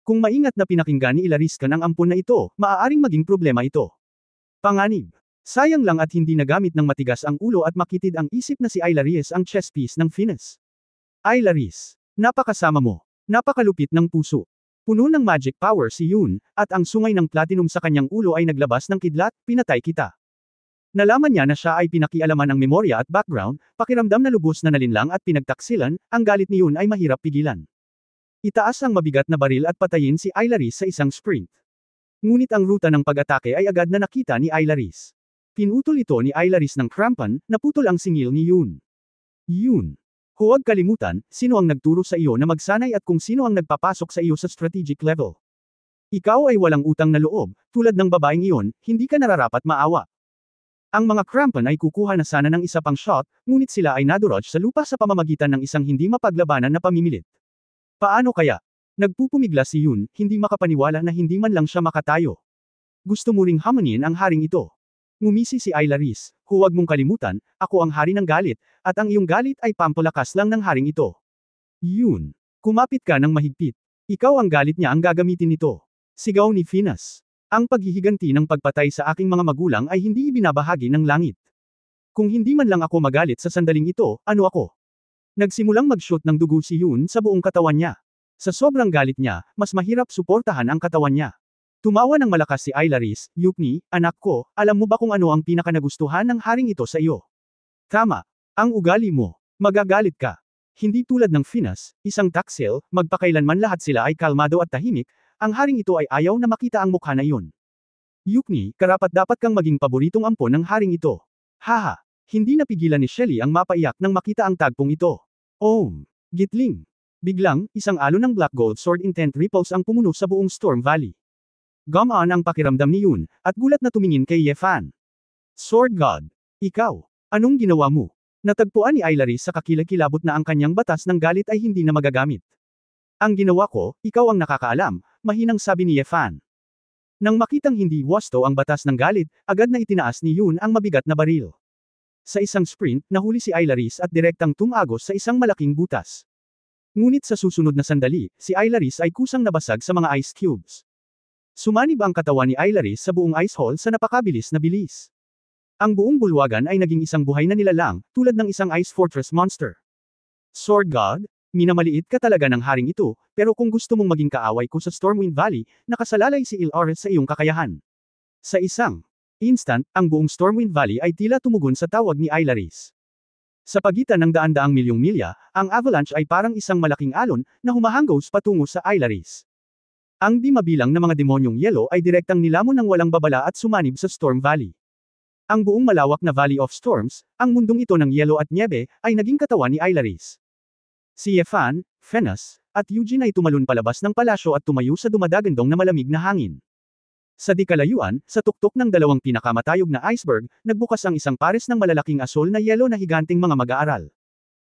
Kung maingat na pinakinggan ni Ailaris ang ampon na ito, maaaring maging problema ito. Panganib. Sayang lang at hindi nagamit ng matigas ang ulo at makitid ang isip na si Ailaris ang chess piece ng Venus. Ailaris. Napakasama mo. Napakalupit ng puso. Puno ng magic power si Yun, at ang sungay ng platinum sa kanyang ulo ay naglabas ng kidlat, pinatay kita. Nalaman niya na siya ay pinakialaman ng memorya at background, pakiramdam na lubos na nalinlang at pinagtaksilan, ang galit ni Yun ay mahirap pigilan. Itaas ang mabigat na baril at patayin si Ailaris sa isang sprint. Ngunit ang ruta ng pag-atake ay agad na nakita ni Ailaris. Pinutol ito ni Ailaris ng crampan, naputol ang singil ni Yun. Yun. Huwag kalimutan, sino ang nagturo sa iyo na magsanay at kung sino ang nagpapasok sa iyo sa strategic level. Ikaw ay walang utang na loob, tulad ng babaeng iyon, hindi ka nararapat maawa. Ang mga crampan ay kukuha na sana ng isa pang shot, ngunit sila ay nadurog sa lupa sa pamamagitan ng isang hindi mapaglabanan na pamimilit. Paano kaya? Nagpupumigla si Yun, hindi makapaniwala na hindi man lang siya makatayo. Gusto mo ring hamunin ang haring ito. Ngumisi si Ailaris, huwag mong kalimutan, ako ang hari ng galit, at ang iyong galit ay pampalakas lang ng haring ito. Yun. Kumapit ka ng mahigpit. Ikaw ang galit niya ang gagamitin nito. Sigaw ni Venus. Ang paghihiganti ng pagpatay sa aking mga magulang ay hindi ibinabahagi ng langit. Kung hindi man lang ako magalit sa sandaling ito, ano ako? Nagsimulang mag-shoot ng dugo si Yun sa buong katawan niya. Sa sobrang galit niya, mas mahirap suportahan ang katawan niya. Tumawa ng malakas si Ailaris, Yukni, anak ko, alam mo ba kung ano ang pinakanagustuhan ng haring ito sa iyo? Tama. Ang ugali mo. Magagalit ka. Hindi tulad ng Finas, isang taksil, magpakailanman lahat sila ay kalmado at tahimik, ang haring ito ay ayaw na makita ang mukha na iyon. Yukni, karapat-dapat kang maging paboritong ampon ng haring ito. Haha! Hindi napigilan ni Shelly ang mapaiyak nang makita ang tagpong ito. Gitling! Biglang, isang alon ng Black Gold Sword Intent Ripples ang pumuno sa buong Storm Valley. Gumaan ang pakiramdam ni Yun, at gulat na tumingin kay Ye Fan. Sword God! Ikaw! Anong ginawa mo? Natagpuan ni Ailaris sa kakilakilabot na ang kanyang batas ng galit ay hindi na magagamit. Ang ginawa ko, ikaw ang nakakaalam, mahinang sabi ni Ye Fan. Nang makitang hindi wasto ang batas ng galit, agad na itinaas ni Yun ang mabigat na baril. Sa isang sprint, nahuli si Ailaris at direktang tumagos sa isang malaking butas. Ngunit sa susunod na sandali, si Ailaris ay kusang nabasag sa mga ice cubes. Sumanib ang katawan ni Ailaris sa buong ice hall sa napakabilis na bilis. Ang buong bulwagan ay naging isang buhay na nilalang, tulad ng isang ice fortress monster. Sword God, minamaliit ka talaga ng haring ito, pero kung gusto mong maging kaaway ko sa Stormwind Valley, nakasalalay si Ilaris sa iyong kakayahan. Sa isang instant, ang buong Stormwind Valley ay tila tumugon sa tawag ni Ailaris. Sa pagitan ng daan-daang milyong milya, ang avalanche ay parang isang malaking alon na humahanggaws patungo sa Ailaris. Ang di mabilang na mga demonyong yelo ay direktang nilamon ng walang babala at sumanib sa Storm Valley. Ang buong malawak na Valley of Storms, ang mundong ito ng yelo at nyebe, ay naging katawan ni Ailaris. Si Ye Fan, Finas, at Eugene ay tumalon palabas ng palasyo at tumayo sa dumadagandong na malamig na hangin. Sa di kalayuan, sa tuktok ng dalawang pinakamatayog na iceberg, nagbukas ang isang pares ng malalaking asol na yelo na higanting mga mag-aaral.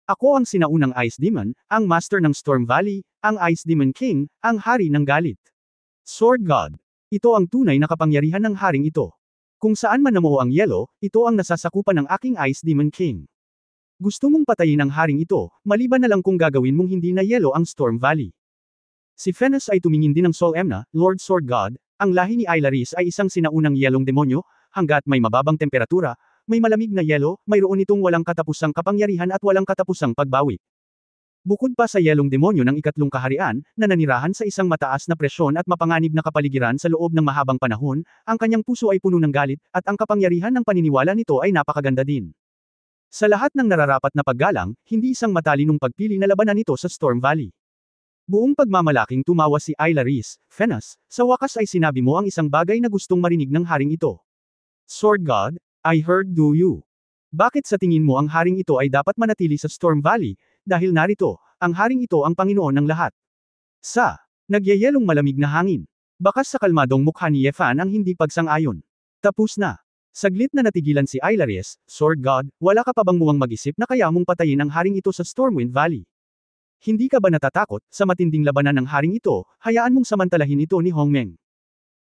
Ako ang sinaunang Ice Demon, ang Master ng Storm Valley, ang Ice Demon King, ang Hari ng Galit. Sword God. Ito ang tunay na kapangyarihan ng haring ito. Kung saan man namuo ang yelo, ito ang nasasakupan ng aking Ice Demon King. Gusto mong patayin ang haring ito, maliban na lang kung gagawin mong hindi na yelo ang Storm Valley. Si Finas ay tumingin din ng Sol Emna, Lord Sword God, ang lahi ni Ailaris ay isang sinaunang yelong demonyo, hanggat may mababang temperatura, may malamig na yelo, mayroon itong walang katapusang kapangyarihan at walang katapusang pagbawi. Bukod pa sa yelong demonyo ng ikatlong kaharian, na nanirahan sa isang mataas na presyon at mapanganib na kapaligiran sa loob ng mahabang panahon, ang kanyang puso ay puno ng galit, at ang kapangyarihan ng paniniwala nito ay napakaganda din. Sa lahat ng nararapat na paggalang, hindi isang matalinong pagpili na labanan nito sa Storm Valley. Buong pagmamalaking tumawa si Ailaris, Finas, sa wakas ay sinabi mo ang isang bagay na gustong marinig ng haring ito. Sword God, I heard you. Bakit sa tingin mo ang haring ito ay dapat manatili sa Storm Valley, dahil narito, ang haring ito ang Panginoon ng lahat. Sa nagyayelong malamig na hangin. Bakas sa kalmadong mukha ni Ye Fan ang hindi pagsang-ayon. Tapos na. Saglit na natigilan si Ailaris, Sword God, wala ka pa bang muwang mag-isip na kaya mong patayin ang haring ito sa Stormwind Valley? Hindi ka ba natatakot, sa matinding labanan ng haring ito, hayaan mong samantalahin ito ni Hongmeng?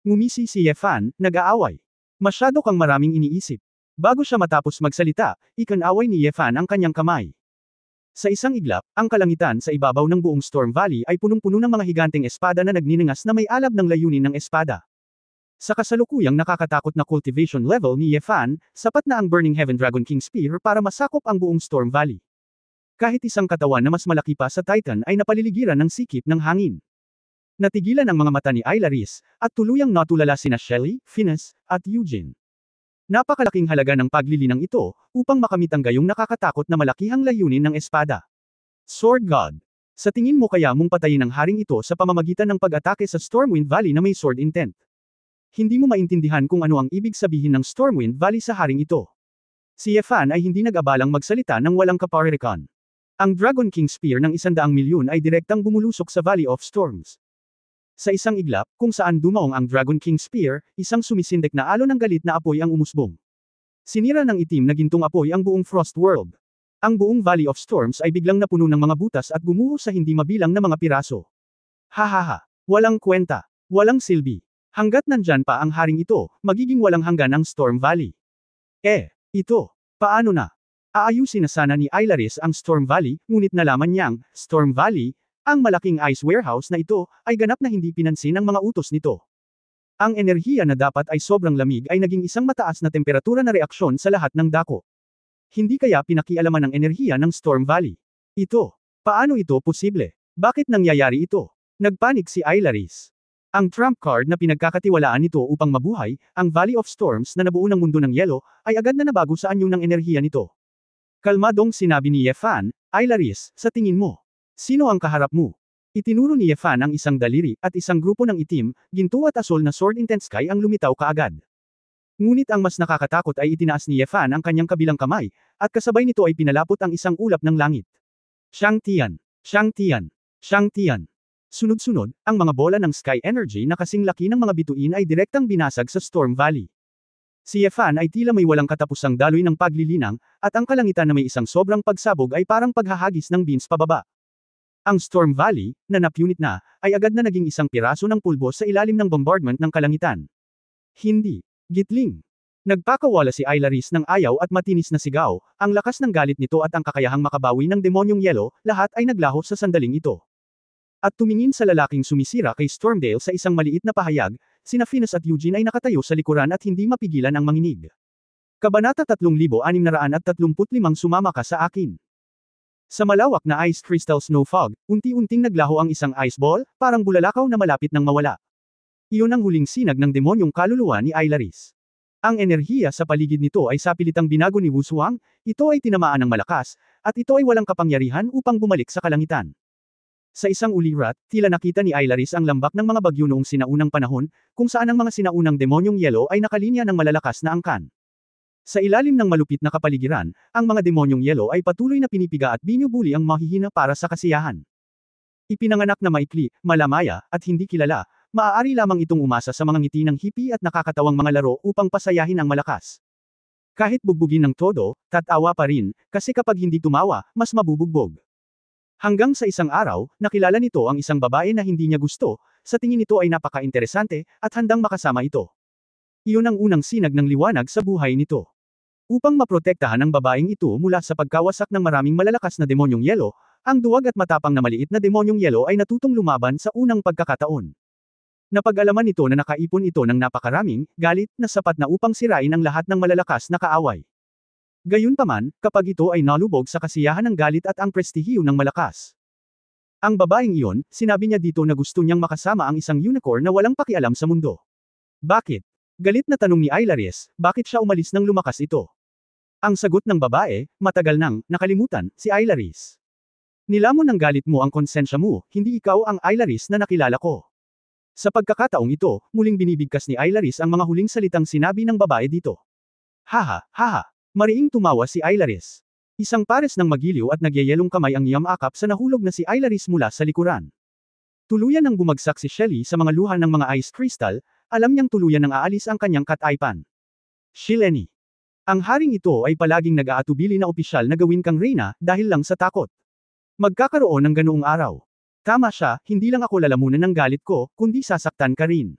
Ngumisi si Ye Fan, nag-aaway. Masyado kang maraming iniisip. Bago siya matapos magsalita, ikanaway ni Ye Fan ang kanyang kamay. Sa isang iglap, ang kalangitan sa ibabaw ng buong Storm Valley ay punong-puno ng mga higanteng espada na nagniningas na may alab ng layunin ng espada. Sa kasalukuyang nakakatakot na cultivation level ni Ye Fan, sapat na ang Burning Heaven Dragon King Spear para masakop ang buong Storm Valley. Kahit isang katawan na mas malaki pa sa Titan ay napaliligiran ng sikip ng hangin. Natigilan ang mga mata ni Ailaris, at tuluyang natulala sina Shelly, Finas, at Eugene. Napakalaking halaga ng paglilinang ito, upang makamit ang gayong nakakatakot na malakihang layunin ng espada. Sword God. Sa tingin mo kaya mong patayin ang haring ito sa pamamagitan ng pag-atake sa Stormwind Valley na may sword intent? Hindi mo maintindihan kung ano ang ibig sabihin ng Stormwind Valley sa haring ito. Si Ye Fan ay hindi nag-abalang magsalita ng walang kaparirikon. Ang Dragon King Spear ng 100 milyon ay direktang bumulusok sa Valley of Storms. Sa isang iglap, kung saan dumaong ang Dragon King Spear, isang sumisindek na alon ng galit na apoy ang umusbong. Sinira ng itim na gintong apoy ang buong Frost World. Ang buong Valley of Storms ay biglang napuno ng mga butas at gumuho sa hindi mabilang na mga piraso. Hahaha. Walang kwenta. Walang silbi. Hanggat nandyan pa ang haring ito, magiging walang hanggan ang Storm Valley. Ito. Paano na? Aayusin na sana ni Ailaris ang Storm Valley, ngunit nalaman niyang, Storm Valley, ang malaking ice warehouse na ito, ay ganap na hindi pinansin ng mga utos nito. Ang enerhiya na dapat ay sobrang lamig ay naging isang mataas na temperatura na reaksyon sa lahat ng dako. Hindi kaya pinakialaman ng enerhiya ng Storm Valley. Paano ito posible? Bakit nangyayari ito? Nagpanik si Ailaris. Ang trump card na pinagkakatiwalaan nito upang mabuhay, ang Valley of Storms na nabuo ng mundo ng yelo, ay agad na nabago sa anyo ng enerhiya nito. Kalmadong sinabi ni Ye Fan, Aylaris, sa tingin mo, sino ang kaharap mo? Itinuro ni Yefan ang isang daliri, at isang grupo ng itim, ginto at asul na Sword Intense Sky ang lumitaw kaagad. Ngunit ang mas nakakatakot ay itinaas ni Yefan ang kanyang kabilang kamay, at kasabay nito ay pinalapot ang isang ulap ng langit. Shang Tian! Shang Tian! Shang Tian! Sunod-sunod, ang mga bola ng Sky Energy na kasing laki ng mga bituin ay direktang binasag sa Storm Valley. Si Yefan ay tila may walang katapusang daloy ng paglilinang, at ang kalangitan na may isang sobrang pagsabog ay parang paghahagis ng beams pababa. Ang Storm Valley, na napunit na, ay agad na naging isang piraso ng pulbos sa ilalim ng bombardment ng kalangitan. Hindi. Gitling. Nagpakawala si Aylaris ng ayaw at matinis na sigaw, ang lakas ng galit nito at ang kakayahang makabawi ng demonyong yelo, lahat ay naglaho sa sandaling ito. At tumingin sa lalaking sumisira kay Stormdale sa isang maliit na pahayag, sina Venus at Eugene ay nakatayo sa likuran at hindi mapigilan ang manginig. Kabanata 3635 Sumama ka sa akin. Sa malawak na ice crystal snow fog, unti-unting naglaho ang isang ice ball, parang bulalakaw na malapit nang mawala. Iyon ang huling sinag ng demonyong kaluluwa ni Aylaris. Ang enerhiya sa paligid nito ay sapilitang binago ni Wu Suang, ito ay tinamaan ng malakas, at ito ay walang kapangyarihan upang bumalik sa kalangitan. Sa isang ulirat, tila nakita ni Aylaris ang lambak ng mga bagyo noong sinaunang panahon, kung saan ang mga sinaunang demonyong yelo ay nakalinya ng malalakas na angkan. Sa ilalim ng malupit na kapaligiran, ang mga demonyong yelo ay patuloy na pinipiga at binubuli ang mahihina para sa kasiyahan. Ipinanganak na maikli, malamaya, at hindi kilala, maaari lamang itong umasa sa mga ngiti ng hippie at nakakatawang mga laro upang pasayahin ang malakas. Kahit bugbugin ng todo, tatawa pa rin, kasi kapag hindi tumawa, mas mabubugbog. Hanggang sa isang araw, nakilala nito ang isang babae na hindi niya gusto, sa tingin nito ay napaka-interesante, at handang makasama ito. Iyon ang unang sinag ng liwanag sa buhay nito. Upang maprotektahan ang babaeng ito mula sa pagkawasak ng maraming malalakas na demonyong yelo, ang duwag at matapang na maliit na demonyong yelo ay natutong lumaban sa unang pagkakataon. Napag-alaman nito na nakaipon ito ng napakaraming galit na sapat na upang sirain ang lahat ng malalakas na kaaway. Gayunpaman, kapag ito ay nalubog sa kasiyahan ng galit at ang prestihiyo ng malakas. Ang babaeng iyon, sinabi niya dito na gusto niyang makasama ang isang unicorn na walang pakialam sa mundo. Bakit? Galit na tanong ni Aylaris, bakit siya umalis nang lumakas ito? Ang sagot ng babae, matagal nang nakalimutan, si Aylaris. Nilamon ng galit mo ang konsensya mo, hindi ikaw ang Aylaris na nakilala ko. Sa pagkakataong ito, muling binibigkas ni Aylaris ang mga huling salitang sinabi ng babae dito. Haha, haha. Mariing tumawa si Aylaris. Isang pares ng magiliw at nagyayelong kamay ang yamakap sa nahulog na si Aylaris mula sa likuran. Tuluyan nang bumagsak si Shelly sa mga luha ng mga ice crystal, alam niyang tuluyan nang aalis ang kanyang kataypan. Shileni. Ang haring ito ay palaging nag-aatubili na opisyal na gawin kang reyna, dahil lang sa takot. Magkakaroon ng ganoong araw. Tama siya, hindi lang ako lalamunan ng galit ko, kundi sasaktan ka rin.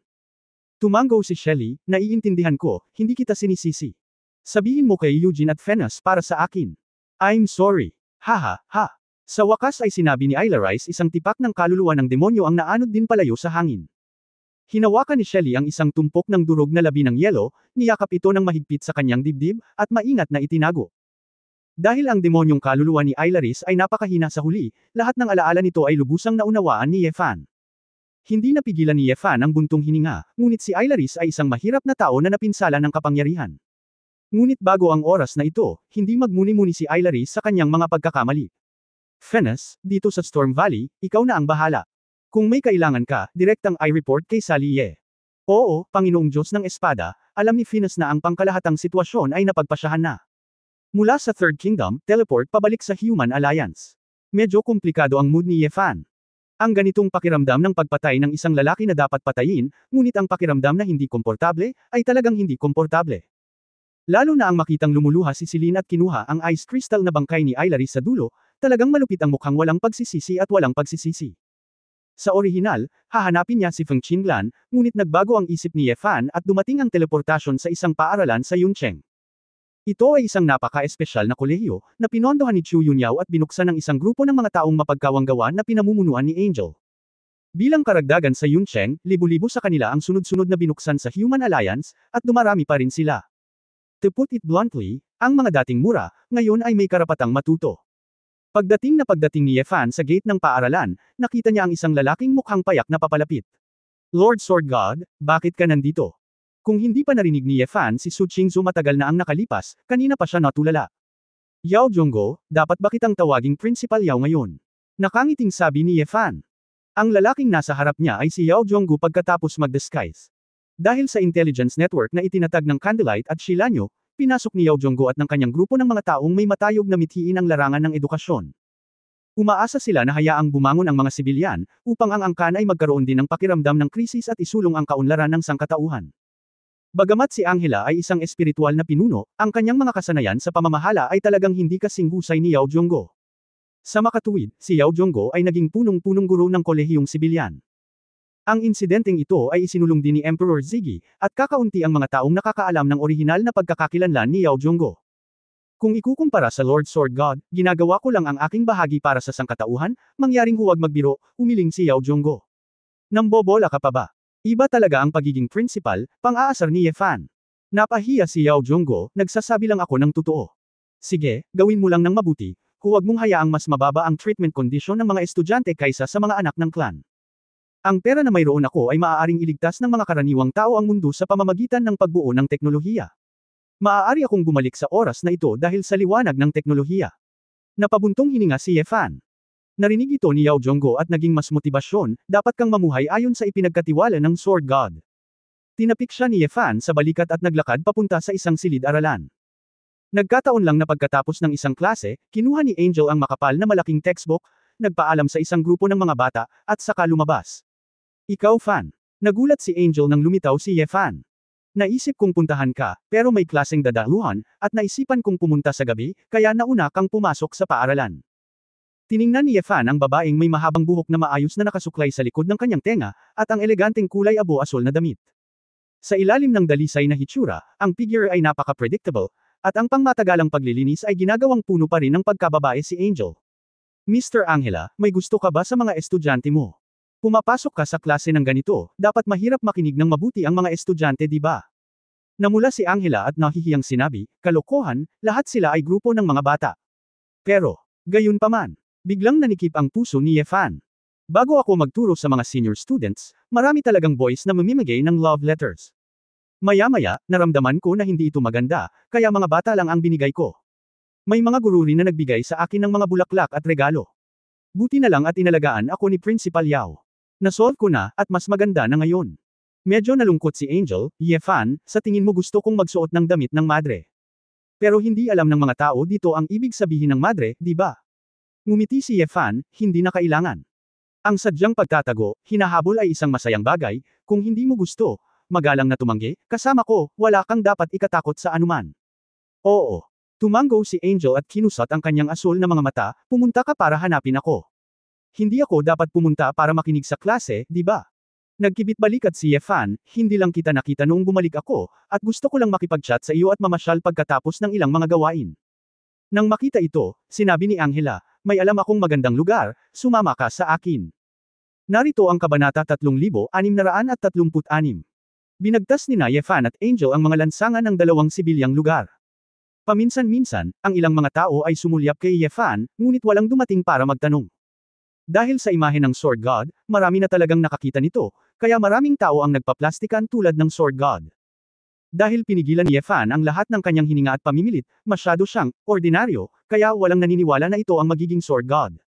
Tumanggo si Shelly, naiintindihan ko, hindi kita sinisisi. Sabihin mo kay Eugene at Venus para sa akin. I'm sorry. Haha, ha. Sa wakas ay sinabi ni Aylaris isang tipak ng kaluluwa ng demonyo ang naanod din palayo sa hangin. Hinawakan ni Shelly ang isang tumpok ng durog na labi ng yelo, niyakap ito ng mahigpit sa kanyang dibdib, at maingat na itinago. Dahil ang demonyong kaluluwa ni Aylaris ay napakahina sa huli, lahat ng alaala nito ay lubusang naunawaan ni Yefan. Hindi napigilan ni Yefan ang buntong hininga, ngunit si Aylaris ay isang mahirap na tao na napinsala ng kapangyarihan. Ngunit bago ang oras na ito, hindi magmuni-muni si Aylaris sa kanyang mga pagkakamali. Venus, dito sa Storm Valley, ikaw na ang bahala. Kung may kailangan ka, direktang i-report kay Sally Ye. Oo, Panginoong Diyos ng Espada, alam ni Venus na ang pangkalahatang sitwasyon ay napagpasyahan na. Mula sa Third Kingdom, teleport pabalik sa Human Alliance. Medyo komplikado ang mood ni Yefan. Ang ganitong pakiramdam ng pagpatay ng isang lalaki na dapat patayin, ngunit ang pakiramdam na hindi komportable, ay talagang hindi komportable. Lalo na ang makitang lumuluha si Celine at kinuha ang ice crystal na bangkay ni Aylaris sa dulo, talagang malupit ang mukhang walang pagsisisi at walang pagsisisi. Sa orihinal, hahanapin niya si Feng Qinglan, ngunit nagbago ang isip ni Yefan at dumating ang teleportasyon sa isang paaralan sa Yuncheng. Ito ay isang napaka-espesyal na kolehiyo, na pinondohan ni Chu Yunyao at binuksan ng isang grupo ng mga taong mapagkawanggawan na pinamumunuan ni Angel. Bilang karagdagan sa Yuncheng, libu-libo sa kanila ang sunod-sunod na binuksan sa Human Alliance, at dumarami pa rin sila. To put it bluntly, ang mga dating mura, ngayon ay may karapatang matuto. Pagdating ni Yefan sa gate ng paaralan, nakita niya ang isang lalaking mukhang payak na papalapit. Lord Sword God, bakit ka nandito? Kung hindi pa narinig ni Yefan si Su Qingzu matagal na ang nakalipas, kanina pa siya natulala. Yao Zhongguo, dapat ba kitang tawaging Principal Yao ngayon? Nakangiting sabi ni Ye Fan. Ang lalaking nasa harap niya ay si Yao Zhongguo pagkatapos mag-disguise. Dahil sa intelligence network na itinatag ng Candlelight at Shilanyo, pinasok ni Yao Zhongguo at ng kanyang grupo ng mga taong may matayog na mithiin ang larangan ng edukasyon. Umaasa sila na hayaang bumangon ang mga sibilyan, upang ang angkan ay magkaroon din ng pakiramdam ng krisis at isulong ang kaunlaran ng sangkatauhan. Bagamat si Angela ay isang espiritual na pinuno, ang kanyang mga kasanayan sa pamamahala ay talagang hindi kasing husay ni Yao Zhongguo. Sa makatuwid, si Yao Zhongguo ay naging punong-punong guro ng kolehiyong sibilyan. Ang insidenteng ito ay isinulong din ni Emperor Ziggy, at kakaunti ang mga taong nakakaalam ng orihinal na pagkakakilanlan ni Yao Zhongguo. Kung ikukumpara sa Lord Sword God, ginagawa ko lang ang aking bahagi para sa sangkatauhan, mangyaring huwag magbiro, umiling si Yao Zhongguo. Nambobola ka pa ba? Iba talaga ang pagiging principal, pang-aasar ni Ye Fan. Napahiya si Yao Zhongguo, nagsasabi lang ako ng totoo. Sige, gawin mo lang ng mabuti, huwag mong hayaang mas mababa ang treatment condition ng mga estudyante kaysa sa mga anak ng clan. Ang pera na mayroon ako ay maaaring iligtas ng mga karaniwang tao ang mundo sa pamamagitan ng pagbuo ng teknolohiya. Maaari akong bumalik sa oras na ito dahil sa liwanag ng teknolohiya. Napabuntong hininga si Ye Fan. Narinig ito ni Yao Zhongguo at naging mas motibasyon, dapat kang mamuhay ayon sa ipinagkatiwala ng Sword God. Tinapik siya ni Ye Fan sa balikat at naglakad papunta sa isang silid-aralan. Nagkataon lang na pagkatapos ng isang klase, kinuha ni Angel ang makapal na malaking textbook, nagpaalam sa isang grupo ng mga bata, at saka lumabas. Ikaw Fan. Nagulat si Angel nang lumitaw si Ye Fan. Naisip kong puntahan ka, pero may klaseng dadaluhan, at naisipan kong pumunta sa gabi, kaya nauna kang pumasok sa paaralan. Tiningnan ni Ye Fan ang babaeng may mahabang buhok na maayos na nakasuklay sa likod ng kanyang tenga, at ang eleganteng kulay abo-asol na damit. Sa ilalim ng dalisay na hitsura, ang figure ay napaka-predictable, at ang pangmatagalang paglilinis ay ginagawang puno pa rin ng pagkababae si Angel. Mr. Angela, may gusto ka ba sa mga estudyante mo? Pumapasok ka sa klase ng ganito, dapat mahirap makinig ng mabuti ang mga estudyante di ba? Namula si Angela at nahihiyang sinabi, kalokohan, lahat sila ay grupo ng mga bata. Pero, gayunpaman, biglang nanikip ang puso ni Ye Fan. Bago ako magturo sa mga senior students, marami talagang boys na mamimigay ng love letters. Maya-maya, naramdaman ko na hindi ito maganda, kaya mga bata lang ang binigay ko. May mga guro rin na nagbigay sa akin ng mga bulaklak at regalo. Buti na lang at inalagaan ako ni Principal Yao. Nasolve ko na, at mas maganda na ngayon. Medyo nalungkot si Angel, Ye Fan, sa tingin mo gusto kong magsuot ng damit ng madre. Pero hindi alam ng mga tao dito ang ibig sabihin ng madre, di ba? Ngumiti si Ye Fan, hindi na kailangan. Ang sadyang pagtatago, hinahabol ay isang masayang bagay, kung hindi mo gusto, magalang na tumanggi, kasama ko, wala kang dapat ikatakot sa anuman. Oo. Tumango si Angel at kinusat ang kanyang asul na mga mata, pumunta ka para hanapin ako. Hindi ako dapat pumunta para makinig sa klase, di ba? Nagkibit balikat si Ye Fan, hindi lang kita nakita noong bumalik ako, at gusto ko lang makipag-chat sa iyo at mamasyal pagkatapos ng ilang mga gawain. Nang makita ito, sinabi ni Angela, may alam akong magandang lugar, sumama ka sa akin. Narito ang Kabanata 3636. Binagtas ni Ye Fan at Angel ang mga lansangan ng dalawang sibilyang lugar. Paminsan-minsan, ang ilang mga tao ay sumulyap kay Ye Fan, ngunit walang dumating para magtanong. Dahil sa imahe ng Sword God, marami na talagang nakakita nito, kaya maraming tao ang nagpaplastikan tulad ng Sword God. Dahil pinigilan ni Ye Fan ang lahat ng kanyang hininga at pamimilit, masyado siyang ordinaryo, kaya walang naniniwala na ito ang magiging Sword God.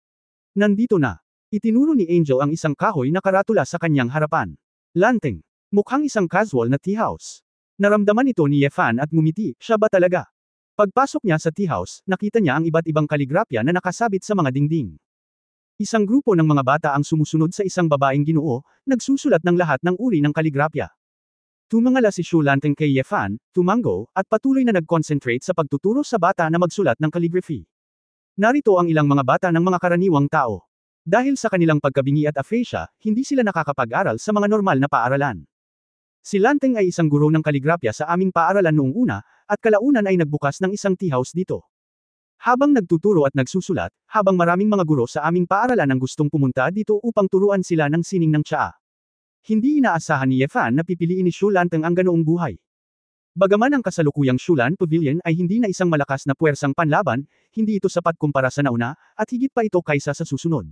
Nandito na. Itinuro ni Angel ang isang kahoy na karatula sa kanyang harapan. Lanteng. Mukhang isang casual na tea house. Naramdaman ito ni Ye Fan at ngumiti, siya ba talaga? Pagpasok niya sa tea house, nakita niya ang iba't ibang kaligrapya na nakasabit sa mga dingding. Isang grupo ng mga bata ang sumusunod sa isang babaeng ginoo, nagsusulat ng lahat ng uri ng kaligrapya. Tumangala si Shu Lanteng kay Ye Fan, tumango, at patuloy na nag-concentrate sa pagtuturo sa bata na magsulat ng calligraphy. Narito ang ilang mga bata ng mga karaniwang tao. Dahil sa kanilang pagkabingi at aphasia, hindi sila nakakapag-aral sa mga normal na paaralan. Si Lanteng ay isang guro ng kaligrapya sa aming paaralan noong una, at kalaunan ay nagbukas ng isang tea house dito. Habang nagtuturo at nagsusulat, habang maraming mga guro sa aming paaralan ang gustong pumunta dito upang turuan sila ng sining ng tsaa. Hindi inaasahan ni Ye Fan na pipiliin ni Shu Lanteng ang ganoong buhay. Bagaman ang kasalukuyang Shulan Pavilion ay hindi na isang malakas na puwersang panlaban, hindi ito sapat kumpara sa nauna, at higit pa ito kaysa sa susunod.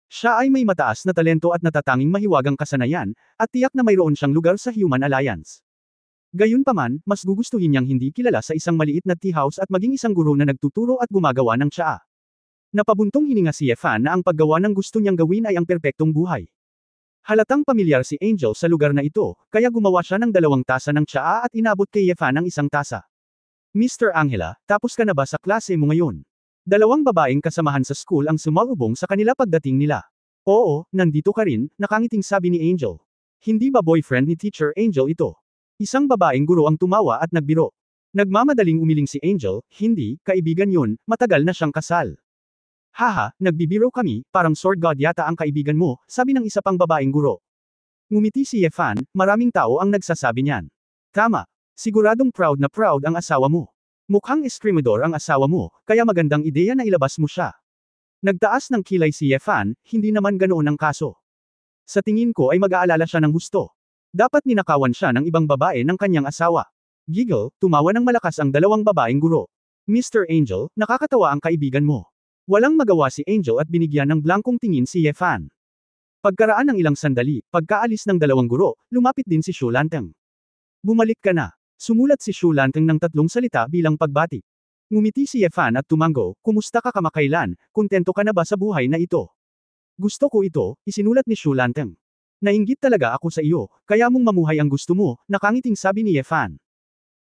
Siya ay may mataas na talento at natatanging mahiwagang kasanayan, at tiyak na mayroon siyang lugar sa Human Alliance. Gayunpaman, mas gugustuhin niyang hindi kilala sa isang maliit na tea house at maging isang guro na nagtuturo at gumagawa ng tsaa. Napabuntong hininga si Yefan na ang paggawa ng gusto niyang gawin ay ang perpektong buhay. Halatang pamilyar si Angel sa lugar na ito, kaya gumawa siya ng 2 tasa ng tsaa at inabot kay Yefan ang 1 tasa. Mr. Angela, tapos ka na ba sa klase mo ngayon? 2 babaeng kasamahan sa school ang sumalubong sa kanila pagdating nila. Oo, nandito ka rin, nakangiting sabi ni Angel. Hindi ba boyfriend ni Teacher Angel ito? Isang babaeng guro ang tumawa at nagbiro. Nagmamadaling umiling si Angel, hindi, kaibigan yun, matagal na siyang kasal. Haha, nagbibiro kami, parang sword god yata ang kaibigan mo, sabi ng isa pang babaeng guro. Ngumiti si Yefan, maraming tao ang nagsasabi niyan. Tama, siguradong proud na proud ang asawa mo. Mukhang eskrimador ang asawa mo, kaya magandang ideya na ilabas mo siya. Nagtaas ng kilay si Yefan, hindi naman ganoon ang kaso. Sa tingin ko ay mag-aalala siya ng husto. Dapat ninakawan siya ng ibang babae ng kanyang asawa. Giggle, tumawa ng malakas ang 2 babaeng guro. Mr. Angel, nakakatawa ang kaibigan mo. Walang magawa si Angel at binigyan ng blankong tingin si Yefan. Pagkaraan ng ilang sandali, pagkaalis ng 2 guro, lumapit din si Shu Lanteng. Bumalik ka na. Sumulat si Shu Lanteng ng 3 salita bilang pagbati. Ngumiti si Yefan at tumango, kumusta ka kamakailan, kontento ka na ba sa buhay na ito? Gusto ko ito, isinulat ni Shu Lanteng. Nainggit talaga ako sa iyo, kaya mong mamuhay ang gusto mo, nakangiting sabi ni Yefan.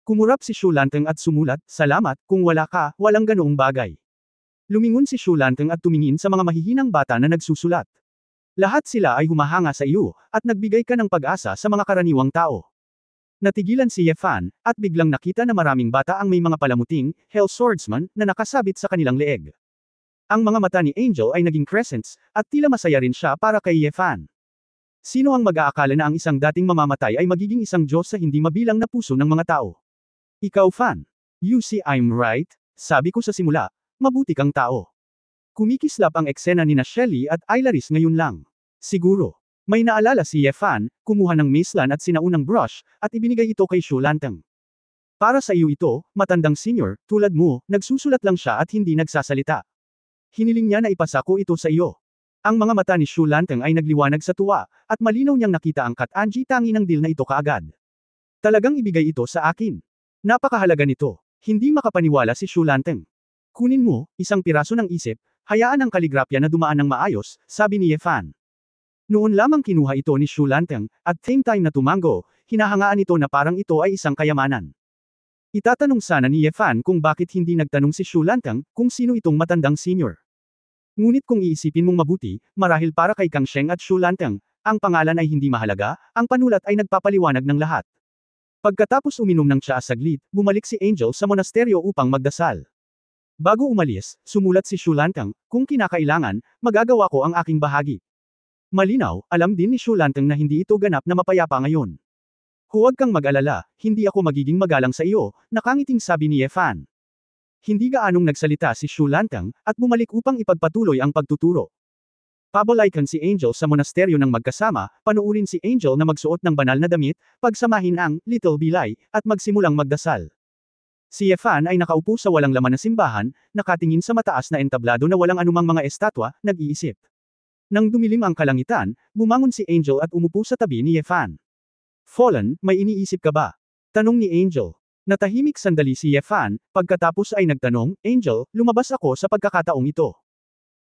Kumurap si Shu Lanteng at sumulat, salamat, kung wala ka, walang ganoong bagay. Lumingon si Shu Lanteng at tumingin sa mga mahihinang bata na nagsusulat. Lahat sila ay humahanga sa iyo, at nagbigay ka ng pag-asa sa mga karaniwang tao. Natigilan si Yefan, at biglang nakita na maraming bata ang may mga palamuting, Hell Swordsman, na nakasabit sa kanilang leeg. Ang mga mata ni Angel ay naging crescents, at tila masaya rin siya para kay Yefan. Sino ang mag-aakala na ang isang dating mamamatay ay magiging isang Diyos sa hindi mabilang na puso ng mga tao? Ikaw fan. You see I'm right, sabi ko sa simula, mabuti kang tao. Kumikislap ang eksena ni Shelly at Ilaris ngayon lang. Siguro. May naalala si Yefan, kumuha ng macelan at sinaunang brush, at ibinigay ito kay Shu Lanteng. Para sa iyo ito, matandang senior, tulad mo, nagsusulat lang siya at hindi nagsasalita. Hiniling niya na ipasa ko ito sa iyo. Ang mga mata ni Shu Lanteng ay nagliwanag sa tuwa, at malinaw niyang nakita ang Kat-Anji tangi ng deal na ito kaagad. Talagang ibigay ito sa akin. Napakahalaga nito. Hindi makapaniwala si Shu Lanteng. Kunin mo, isang piraso ng isip, hayaan ang kaligrapya na dumaan ng maayos, sabi ni Yefan. Noon lamang kinuha ito ni Shu Lanteng, at same time na tumango, hinahangaan ito na parang ito ay isang kayamanan. Itatanong sana ni Yefan kung bakit hindi nagtanong si Shu Lanteng kung sino itong matandang senior. Ngunit kung iisipin mong mabuti, marahil para kay Kang Sheng at Shu Lanteng, ang pangalan ay hindi mahalaga, ang panulat ay nagpapaliwanag ng lahat. Pagkatapos uminom ng tsaa saglit, bumalik si Angel sa monasteryo upang magdasal. Bago umalis, sumulat si Shu Lanteng, kung kinakailangan, magagawa ko ang aking bahagi. Malinaw, alam din ni Shu Lanteng na hindi ito ganap na mapayapa ngayon. Huwag kang mag-alala, hindi ako magiging magalang sa iyo, nakangiting sabi ni Yefan. Hindi gaanong nagsalita si Shu Lanteng, at bumalik upang ipagpatuloy ang pagtuturo. Pabalaykan si Angel sa monasteryo ng magkasama, panuurin si Angel na magsuot ng banal na damit, pagsamahin ang Little Bilay, at magsimulang magdasal. Si Yefan ay nakaupo sa walang laman na simbahan, nakatingin sa mataas na entablado na walang anumang mga estatwa, nag-iisip. Nang dumilim ang kalangitan, bumangon si Angel at umupo sa tabi ni Yefan. Fallen, may iniisip ka ba? Tanong ni Angel. Natahimik sandali si Yefan, pagkatapos ay nagtanong, Angel, lumabas ako sa pagkakataong ito.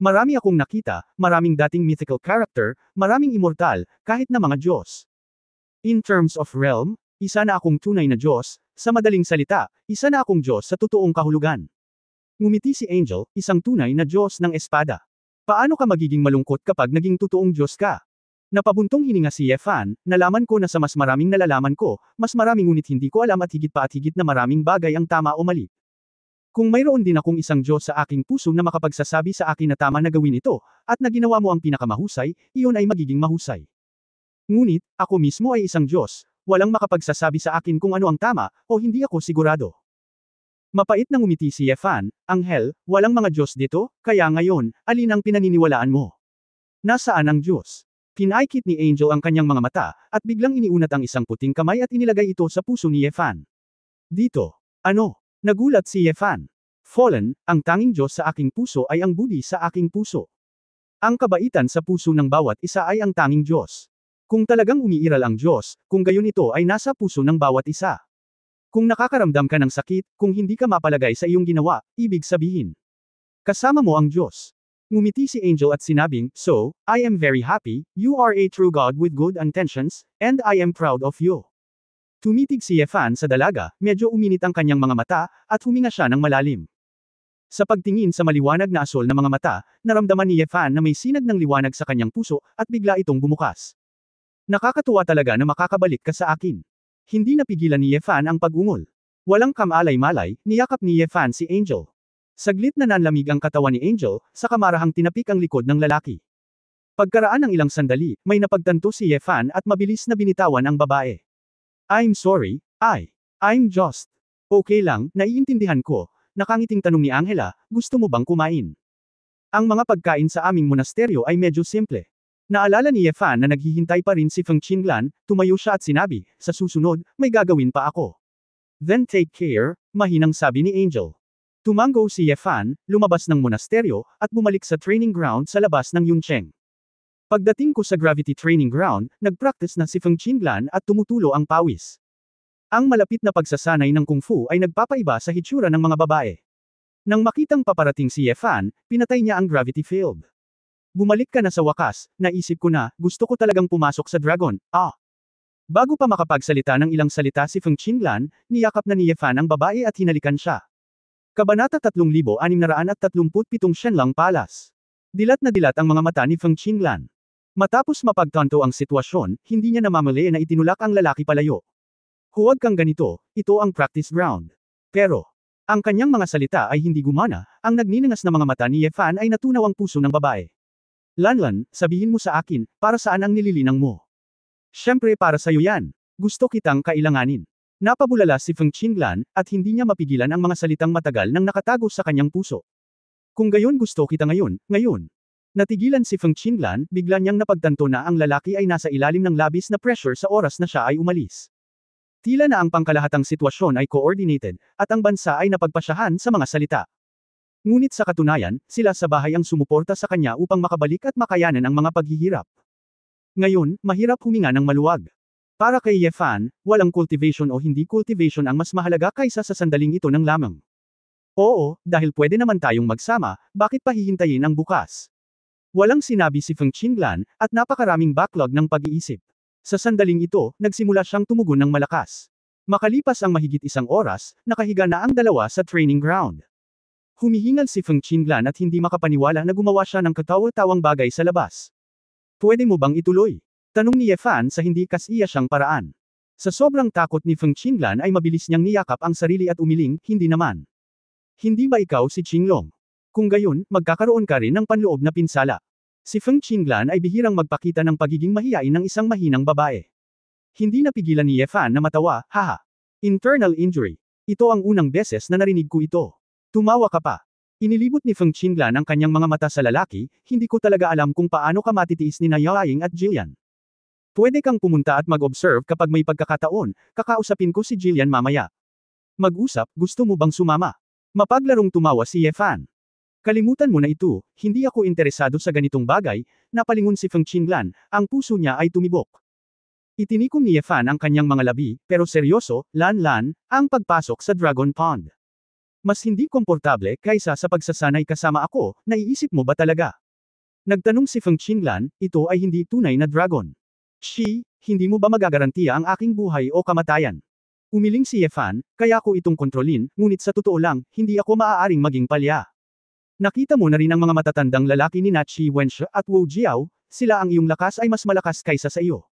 Marami akong nakita, maraming dating mythical character, maraming immortal, kahit na mga Diyos. In terms of realm, isa na akong tunay na Diyos, sa madaling salita, isa na akong Diyos sa totoong kahulugan. Ngumiti si Angel, isang tunay na Diyos ng espada. Paano ka magiging malungkot kapag naging totoong Diyos ka? Napabuntong hininga si Yefan, nalaman ko na sa mas maraming nalalaman ko, mas maraming ngunit hindi ko alam at higit na maraming bagay ang tama o mali. Kung mayroon din akong isang Diyos sa aking puso na makapagsasabi sa akin na tama na gawin ito, at na ginawa mo ang pinakamahusay, iyon ay magiging mahusay. Ngunit, ako mismo ay isang Diyos, walang makapagsasabi sa akin kung ano ang tama, o hindi ako sigurado. Mapait na ngumiti si Yefan, Anghel, walang mga Diyos dito, kaya ngayon, alin ang pinaniniwalaan mo? Nasaan ang Diyos? Pinaikit ni Angel ang kanyang mga mata, at biglang iniunat ang isang puting kamay at inilagay ito sa puso ni Yefan. Dito. Ano? Nagulat si Yefan. Fallen, ang tanging Diyos sa aking puso ay ang Budi sa aking puso. Ang kabaitan sa puso ng bawat isa ay ang tanging Diyos. Kung talagang umiiral ang Diyos, kung gayon ito ay nasa puso ng bawat isa. Kung nakakaramdam ka ng sakit, kung hindi ka mapalagay sa iyong ginawa, ibig sabihin, kasama mo ang Diyos. Ngumiti si Angel at sinabing, "So, I am very happy, you are a true God with good intentions, and I am proud of you." Tumitig si Yefan sa dalaga, medyo uminit ang kanyang mga mata, at huminga siya ng malalim. Sa pagtingin sa maliwanag na asol na mga mata, naramdaman ni Yefan na may sinag ng liwanag sa kanyang puso, at bigla itong bumukas. Nakakatuwa talaga na makakabalik ka sa akin. Hindi napigilan ni Yefan ang pag-ungol. Walang kamalay-malay, niyakap ni Yefan si Angel. Saglit na nanlamig ang katawan ni Angel, sa kamarahang tinapik ang likod ng lalaki. Pagkaraan ng ilang sandali, may napagtanto si Yefan at mabilis na binitawan ang babae. "I'm sorry, I'm just okay lang, naiintindihan ko." Nakangiting tanong ni Angela, "Gusto mo bang kumain?" Ang mga pagkain sa aming monasteryo ay medyo simple. Naalala ni Yefan na naghihintay pa rin si Feng Qinglan, tumayo siya at sinabi, "Sa susunod, may gagawin pa ako." "Then take care," mahinang sabi ni Angel. Tumango si Yefan, lumabas ng monasteryo, at bumalik sa training ground sa labas ng Yuncheng. Pagdating ko sa gravity training ground, nagpractice na si Feng Qinglan at tumutulo ang pawis. Ang malapit na pagsasanay ng kung fu ay nagpapaiba sa hitsura ng mga babae. Nang makitang paparating si Yefan, pinatay niya ang gravity field. "Bumalik ka na sa wakas, naisip ko na, gusto ko talagang pumasok sa dragon, ah." Bago pa makapagsalita ng ilang salita si Feng Qinglan, niyakap na ni Yefan ang babae at hinalikan siya. Kabanata 3637 Shenlang Palace. Dilat na dilat ang mga mata ni Feng Qinglan. Matapos mapagtanto ang sitwasyon, hindi niya namamali na itinulak ang lalaki palayo. "Huwag kang ganito, ito ang practice ground." Pero, ang kanyang mga salita ay hindi gumana, ang nagniningas na mga mata ni Yefan ay natunaw ang puso ng babae. "Lanlan, sabihin mo sa akin, para saan ang nililinang mo?" "Siyempre para sa'yo yan. Gusto kitang kailanganin." Napabulala si Feng Qinglan, at hindi niya mapigilan ang mga salitang matagal nang nakatago sa kanyang puso. "Kung gayon gusto kita ngayon." Natigilan si Feng Qinglan, bigla niyang napagtanto na ang lalaki ay nasa ilalim ng labis na pressure sa oras na siya ay umalis. Tila na ang pangkalahatang sitwasyon ay coordinated, at ang bansa ay napagpasyahan sa mga salita. Ngunit sa katunayan, sila sa bahay ang sumuporta sa kanya upang makabalik at makayanan ang mga paghihirap. Ngayon, mahirap huminga ng maluwag. Para kay Yefan, walang cultivation o hindi cultivation ang mas mahalaga kaysa sa sandaling ito ng lamang. "Oo, dahil pwede naman tayong magsama, bakit pa hihintayin ang bukas?" Walang sinabi si Feng Qinglan, at napakaraming backlog ng pag-iisip. Sa sandaling ito, nagsimula siyang tumugon ng malakas. Makalipas ang mahigit isang oras, nakahiga na ang dalawa sa training ground. Humihingal si Feng Qinglan at hindi makapaniwala na gumawa siya ng katawa-tawang bagay sa labas. "Pwede mo bang ituloy?" Tanong ni Yefan sa hindi kasiya siyang paraan. Sa sobrang takot ni Feng Qinglan ay mabilis niyang niyakap ang sarili at umiling, "Hindi naman. Hindi ba ikaw si Qinglong? Kung gayon, magkakaroon ka rin ng panloob na pinsala." Si Feng Qinglan ay bihirang magpakita ng pagiging mahiyain ng isang mahinang babae. Hindi napigilan ni Yefan na matawa, "Haha. Internal injury. Ito ang unang beses na narinig ko ito. Tumawa ka pa." Inilibot ni Feng Qinglan ang kanyang mga mata sa lalaki, "Hindi ko talaga alam kung paano ka matitiis ni Yaying at Jillian. Pwede kang pumunta at mag-observe kapag may pagkakataon, kakausapin ko si Jillian mamaya." "Mag-usap, gusto mo bang sumama?" Mapaglarong tumawa si Yefan. "Kalimutan mo na ito, hindi ako interesado sa ganitong bagay," napalingon si Feng Qinglan, ang puso niya ay tumibok. Itinikom ni Yefan ang kanyang mga labi, "Pero seryoso, Lan, ang pagpasok sa Dragon Pond. Mas hindi komportable kaysa sa pagsasanay kasama ako, naiisip mo ba talaga?" Nagtanong si Feng Qinglan, "Ito ay hindi tunay na dragon. Hindi mo ba magagarantiya ang aking buhay o kamatayan?" Umiling si Yefan, "Kaya ko itong kontrolin, ngunit sa totoo lang, hindi ako maaaring maging palya. Nakita mo na rin ang mga matatandang lalaki ni Nachi Wenxia at Wu Jiao, sila ang iyong lakas ay mas malakas kaysa sa iyo.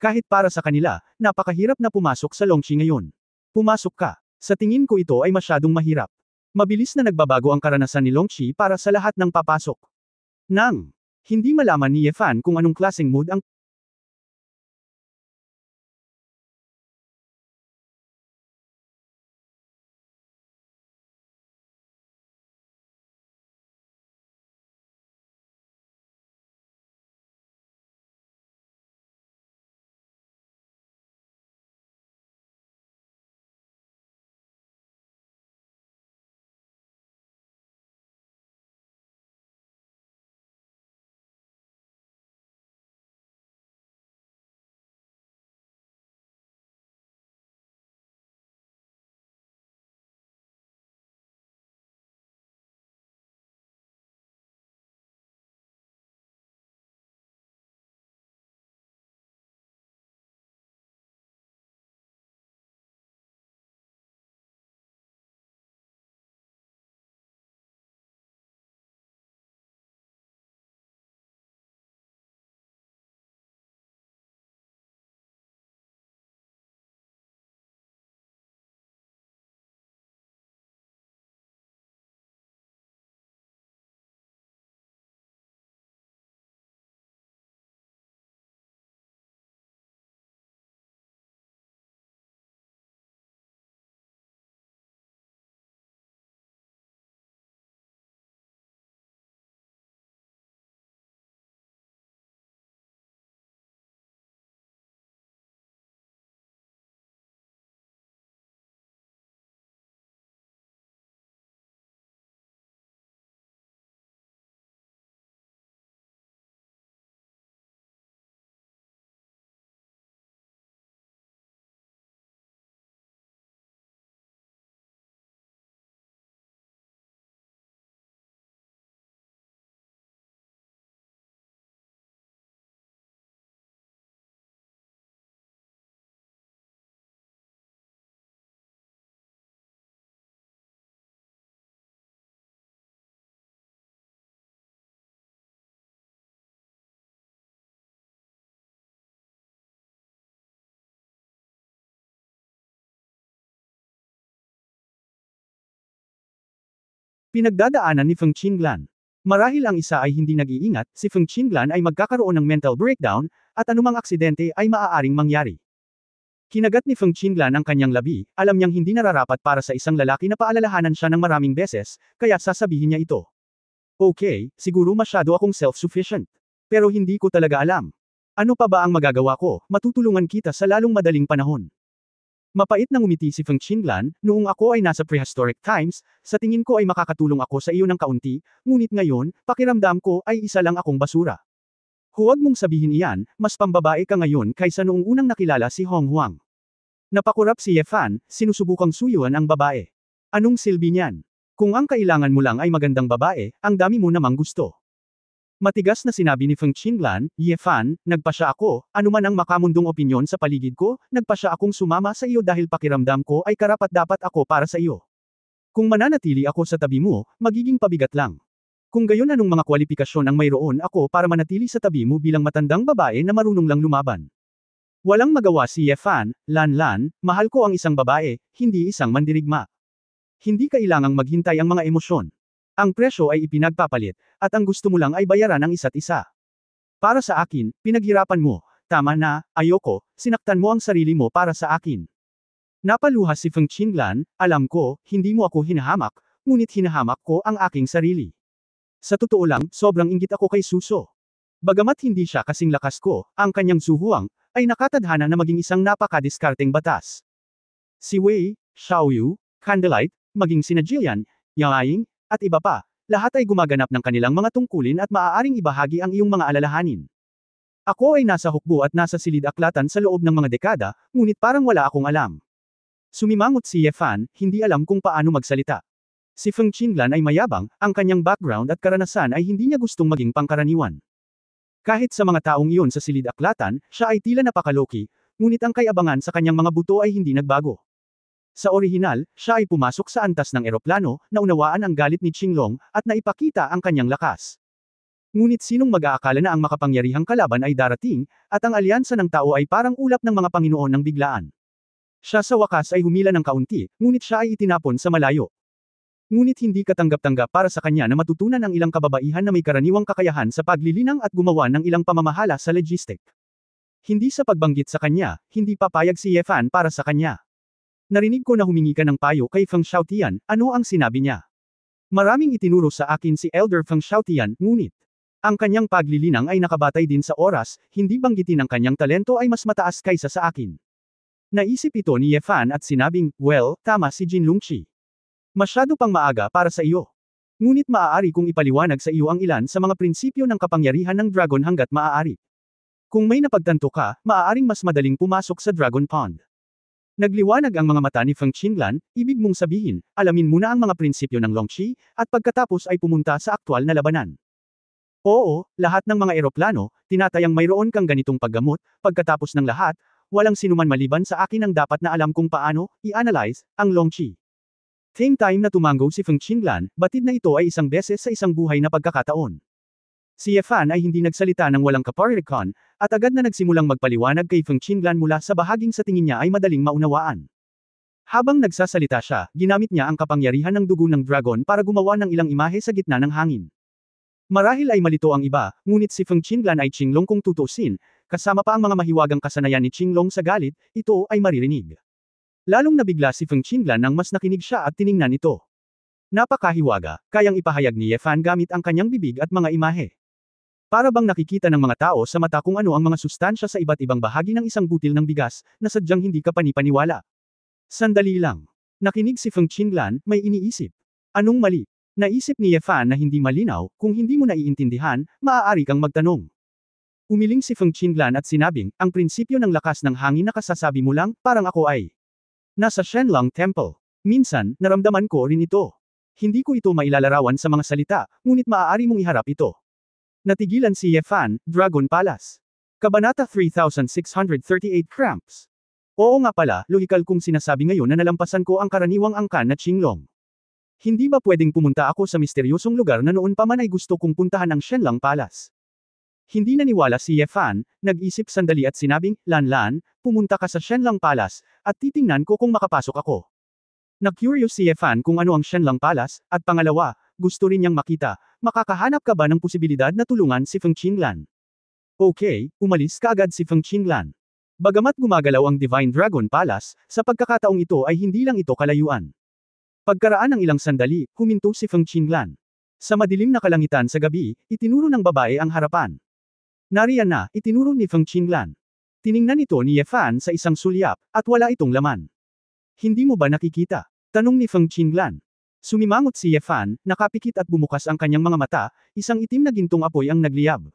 Kahit para sa kanila, napakahirap na pumasok sa Longqi ngayon. Pumasok ka. Sa tingin ko ito ay masyadong mahirap. Mabilis na nagbabago ang karanasan ni Longqi para sa lahat ng papasok. Nang hindi malaman ni Yefan kung anong klaseng mood ang Pinagdadaanan ni Feng Qinglan. Marahil ang isa ay hindi nag-iingat, si Feng Qinglan ay magkakaroon ng mental breakdown, at anumang aksidente ay maaaring mangyari. Kinagat ni Feng Qinglan ang kanyang labi, alam niyang hindi nararapat para sa isang lalaki na paalalahanan siya ng maraming beses, kaya sasabihin niya ito. Okay, siguro masyado akong self-sufficient. Pero hindi ko talaga alam. Ano pa ba ang magagawa ko, matutulungan kita sa lalong madaling panahon. Mapait na ngumiti si Feng Qinglan, noong ako ay nasa prehistoric times, sa tingin ko ay makakatulong ako sa iyo ng kaunti, ngunit ngayon, pakiramdam ko ay isa lang akong basura. Huwag mong sabihin iyan, mas pambabae ka ngayon kaysa noong unang nakilala si Hong Huang. Napakurap si Ye Fan, sinusubukang suyuan ang babae. Anong silbi niyan? Kung ang kailangan mo lang ay magandang babae, ang dami mo namang gusto. Matigas na sinabi ni Feng Qinglan, Ye Fan, nagpasya ako, anuman ang makamundong opinyon sa paligid ko, nagpasya akong sumama sa iyo dahil pakiramdam ko ay karapat-dapat ako para sa iyo. Kung mananatili ako sa tabi mo, magiging pabigat lang. Kung gayon anong mga kwalifikasyon ang mayroon ako para manatili sa tabi mo bilang matandang babae na marunong lang lumaban. Walang magawa si Ye Fan, Lan, mahal ko ang isang babae, hindi isang mandirigma. Hindi kailangang maghintay ang mga emosyon. Ang presyo ay ipinagpapalit, at ang gusto mo lang ay bayaran ang isa't isa. Para sa akin, pinaghirapan mo, tama na, ayoko, sinaktan mo ang sarili mo para sa akin. Napaluha si Feng Qinglan, alam ko, hindi mo ako hinahamak, ngunit hinahamak ko ang aking sarili. Sa totoo lang, sobrang inggit ako kay Suso. Bagamat hindi siya kasing lakas ko, ang kanyang suhuang, ay nakatadhana na maging isang napakadiskarteng batas. Si Wei, Xiaoyu, Candlelight, maging sina Jillian, Yang, at iba pa, lahat ay gumaganap ng kanilang mga tungkulin at maaaring ibahagi ang iyong mga alalahanin. Ako ay nasa hukbo at nasa silid-aklatan sa loob ng mga dekada, ngunit parang wala akong alam. Sumimangot si Ye Fan, hindi alam kung paano magsalita. Si Feng Qinglan ay mayabang, ang kanyang background at karanasan ay hindi niya gustong maging pangkaraniwan. Kahit sa mga taong iyon sa silid-aklatan, siya ay tila napakaloki, ngunit ang kayabangan sa kanyang mga buto ay hindi nagbago. Sa orihinal, siya ay pumasok sa antas ng eroplano, naunawaan ang galit ni Qinglong, at naipakita ang kanyang lakas. Ngunit sinong mag-aakala na ang makapangyarihang kalaban ay darating, at ang alyansa ng tao ay parang ulap ng mga Panginoon ng biglaan. Siya sa wakas ay humila ng kaunti, ngunit siya ay itinapon sa malayo. Ngunit hindi katanggap-tanggap para sa kanya na matutunan ang ilang kababaihan na may karaniwang kakayahan sa paglilinang at gumawa ng ilang pamamahala sa logistic. Hindi sa pagbanggit sa kanya, hindi papayag si Ye Fan para sa kanya. Narinig ko na humingi ka ng payo kay Feng Xiaotian, ano ang sinabi niya? Maraming itinuro sa akin si Elder Feng Xiaotian, ngunit ang kanyang paglilinang ay nakabatay din sa oras, hindi banggitin ang kanyang talento ay mas mataas kaysa sa akin. Naisip ito ni Ye Fan at sinabing, well, tama si Jin Lungqi. Masyado pang maaga para sa iyo. Ngunit maaari kong ipaliwanag sa iyo ang ilan sa mga prinsipyo ng kapangyarihan ng dragon hanggat maaari. Kung may napagtanto ka, maaaring mas madaling pumasok sa Dragon Pond. Nagliwanag ang mga mata ni Feng Qinglan, ibig mong sabihin, alamin muna ang mga prinsipyo ng Longqi, at pagkatapos ay pumunta sa aktwal na labanan. Oo, lahat ng mga eroplano, tinatayang mayroon kang ganitong paggamot, pagkatapos ng lahat, walang sinuman maliban sa akin ang dapat na alam kung paano i-analyze ang Longqi. Same time na tumango si Feng Qinglan, batid na ito ay isang beses sa isang buhay na pagkakataon. Si Ye Fan ay hindi nagsalita ng walang kaparikon, at agad na nagsimulang magpaliwanag kay Feng Qinglan mula sa bahaging sa tingin niya ay madaling maunawaan. Habang nagsasalita siya, ginamit niya ang kapangyarihan ng dugo ng dragon para gumawa ng ilang imahe sa gitna ng hangin. Marahil ay malito ang iba, ngunit si Feng Qinglan ay Qinglong kung tutusin, kasama pa ang mga mahiwagang kasanayan ni Qinglong sa galit, ito ay maririnig. Lalong nabigla si Feng Qinglan nang mas nakinig siya at tiningnan ito. Napakahiwaga, kayang ipahayag ni Ye Fan gamit ang kanyang bibig at mga imahe. Para bang nakikita ng mga tao sa mata kung ano ang mga sustansya sa iba't ibang bahagi ng isang butil ng bigas, na sadyang hindi ka panipaniwala. Sandali lang. Nakinig si Feng Qinglan, may iniisip. Anong mali? Naisip ni Ye Fan na hindi malinaw, kung hindi mo naiintindihan, maaari kang magtanong. Umiling si Feng Qinglan at sinabing, ang prinsipyo ng lakas ng hangin na kasasabi mo lang, parang ako ay nasa Shenlong Temple. Minsan, naramdaman ko rin ito. Hindi ko ito mailalarawan sa mga salita, ngunit maaari mong iharap ito. Natigilan si Ye Fan, Dragon Palace. Kabanata 3638 Cramps. Oo nga pala, lohikal kong sinasabi ngayon na nalampasan ko ang karaniwang angkan na Qinglong. Hindi ba pwedeng pumunta ako sa misteryosong lugar na noon pa man ay gusto kong puntahan ang Shenlong Palace? Hindi naniwala si Ye Fan, nag-isip sandali at sinabing, Lan, pumunta ka sa Shenlong Palace, at titingnan ko kung makapasok ako. Na-curious si Ye Fan kung ano ang Shenlong Palace, at pangalawa, gusto rin niyang makita, makakahanap ka ba ng posibilidad na tulungan si Feng Qinglan? Okay, umalis kaagad si Feng Qinglan. Bagamat gumagalaw ang Divine Dragon Palace, sa pagkakataong ito ay hindi lang ito kalayuan. Pagkaraan ng ilang sandali, huminto si Feng Qinglan. Sa madilim na kalangitan sa gabi, itinuro ng babae ang harapan. Nariyan na, itinuro ni Feng Qinglan. Tiningnan ito ni Ye Fan sa isang sulyap, at wala itong laman. Hindi mo ba nakikita? Tanong ni Feng Qinglan. Sumimangot si Ye Fan, nakapikit at bumukas ang kanyang mga mata, isang itim na gintong apoy ang nagliyab.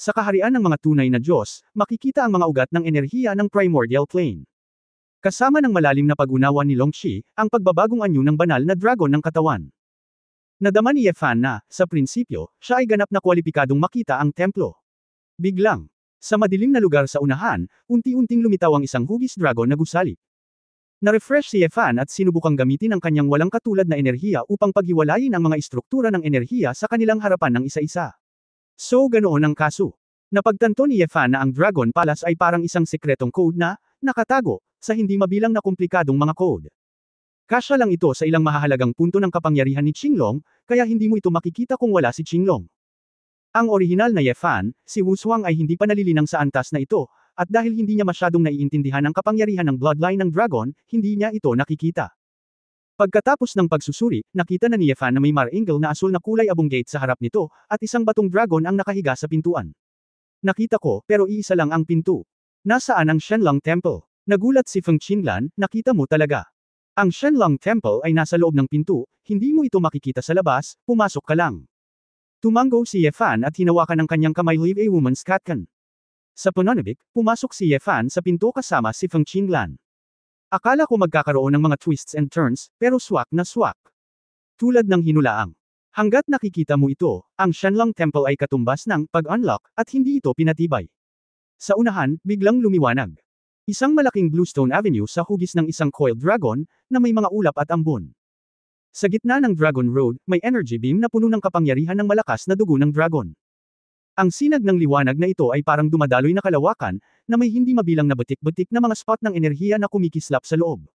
Sa kaharian ng mga tunay na Diyos, makikita ang mga ugat ng enerhiya ng primordial plane. Kasama ng malalim na pag-unawa ni Longxi, ang pagbabagong anyo ng banal na dragon ng katawan. Nadama ni Ye Fan na, sa prinsipyo, siya ay ganap na kwalipikadong makita ang templo. Biglang, sa madilim na lugar sa unahan, unti-unting lumitaw ang isang hugis dragon na gusali. Na-refresh si Ye Fan at sinubukang gamitin ang kanyang walang katulad na enerhiya upang paghiwalayin ang mga istruktura ng enerhiya sa kanilang harapan ng isa-isa. So ganoon ang kaso. Napagtanto ni Ye Fan na ang Dragon Palace ay parang isang sekretong code na, nakatago, sa hindi mabilang na komplikadong mga code. Kasya lang ito sa ilang mahahalagang punto ng kapangyarihan ni Qinglong, kaya hindi mo ito makikita kung wala si Qinglong. Ang orihinal na Ye Fan, si Wu Shuang ay hindi pa nalilinang sa antas na ito, at dahil hindi niya masyadong naiintindihan ang kapangyarihan ng bloodline ng dragon, hindi niya ito nakikita. Pagkatapos ng pagsusuri, nakita na ni Ye Fan na may marangel na asul na kulay abong gate sa harap nito, at isang batong dragon ang nakahiga sa pintuan. Nakita ko, pero iisa lang ang pinto. Nasaan ang Shenlong Temple? Nagulat si Feng Qinglan, nakita mo talaga. Ang Shenlong Temple ay nasa loob ng pinto, hindi mo ito makikita sa labas, pumasok ka lang. Tumango si Ye Fan at hinawakan ng kanyang kamay leave a woman's catcan. Sa pananabik, pumasok si Ye Fan sa pinto kasama si Feng Qinglan. Akala ko magkakaroon ng mga twists and turns, pero swak na swak. Tulad ng hinulaang. Hanggat nakikita mo ito, ang Shenlong Temple ay katumbas ng pag-unlock, at hindi ito pinatibay. Sa unahan, biglang lumiwanag. Isang malaking Bluestone Avenue sa hugis ng isang coiled dragon, na may mga ulap at ambon. Sa gitna ng Dragon Road, may energy beam na puno ng kapangyarihan ng malakas na dugo ng dragon. Ang sinag ng liwanag na ito ay parang dumadaloy na kalawakan, na may hindi mabilang na batik-batik na mga spot ng enerhiya na kumikislap sa loob.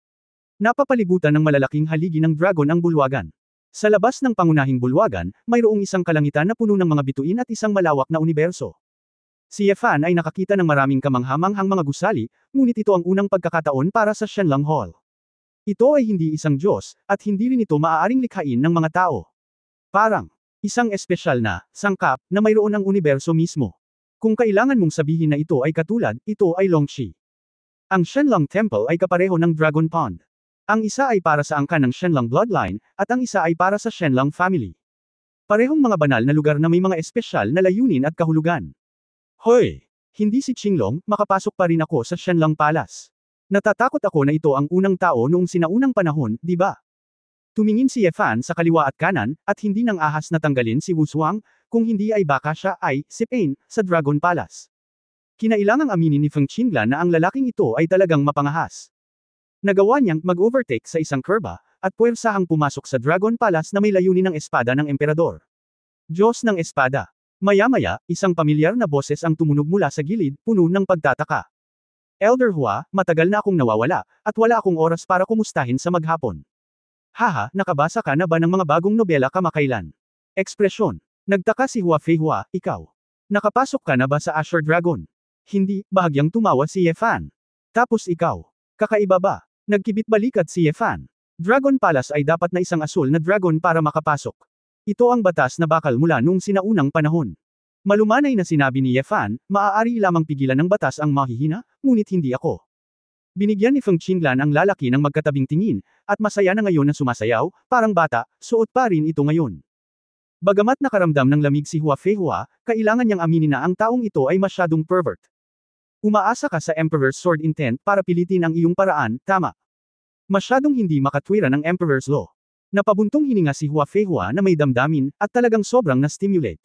Napapalibutan ng malalaking haligi ng dragon ang bulwagan. Sa labas ng pangunahing bulwagan, mayroong isang kalangitan na puno ng mga bituin at isang malawak na universo. Si Ye Fan ay nakakita ng maraming kamanghamanghang mga gusali, ngunit ito ang unang pagkakataon para sa Shenlong Hall. Ito ay hindi isang Diyos, at hindi rin ito maaaring likhain ng mga tao. Parang, isang espesyal na, sangkap, na mayroon ang universo mismo. Kung kailangan mong sabihin na ito ay katulad, ito ay Longxi. Ang Shenlong Temple ay kapareho ng Dragon Pond. Ang isa ay para sa angkan ng Shenlong Bloodline, at ang isa ay para sa Shenlong Family. Parehong mga banal na lugar na may mga espesyal na layunin at kahulugan. Hoy! Hindi si Qinglong, makapasok pa rin ako sa Shenlong Palace. Natatakot ako na ito ang unang tao noong sinaunang panahon, di ba? Tumingin si Ye Fan sa kaliwa at kanan, at hindi nang ahas na tanggalin si Wu Shuang, kung hindi ay baka siya ay, si Pain, sa Dragon Palace. Kinailangang aminin ni Feng Qinglan na ang lalaking ito ay talagang mapangahas. Nagawa niyang mag-overtake sa isang kurba, at puwersahang pumasok sa Dragon Palace na may layunin ng espada ng emperador. Diyos ng espada. Maya-maya, isang pamilyar na boses ang tumunog mula sa gilid, puno ng pagtataka. Elder Hua, matagal na akong nawawala, at wala akong oras para kumustahin sa maghapon. Haha, nakabasa ka na ba ng mga bagong nobela kamakailan? Ekspresyon. Nagtaka si Hua Fei Hua, ikaw. Nakapasok ka na ba sa Azure Dragon? Hindi, bahagyang tumawa si Ye Fan. Tapos ikaw. Kakaiba ba? Nagkibit balikat si Ye Fan. Dragon Palace ay dapat na isang asul na dragon para makapasok. Ito ang batas na bakal mula noong sinaunang panahon. Malumanay na sinabi ni Ye Fan, maaari lamang pigilan ng batas ang mahihina, ngunit hindi ako. Binigyan ni Feng Qinglan ang lalaki ng magkatabing tingin, at masaya na ngayon na sumasayaw, parang bata, suot pa rin ito ngayon. Bagamat nakaramdam ng lamig si Hua Fei Hua, kailangan niyang aminin na ang taong ito ay masyadong pervert. Umaasa ka sa Emperor's Sword Intent para pilitin ang iyong paraan, tama. Masyadong hindi makatwiran ng Emperor's Law. Napabuntong hininga si Hua Fei Hua na may damdamin, at talagang sobrang na-stimulate.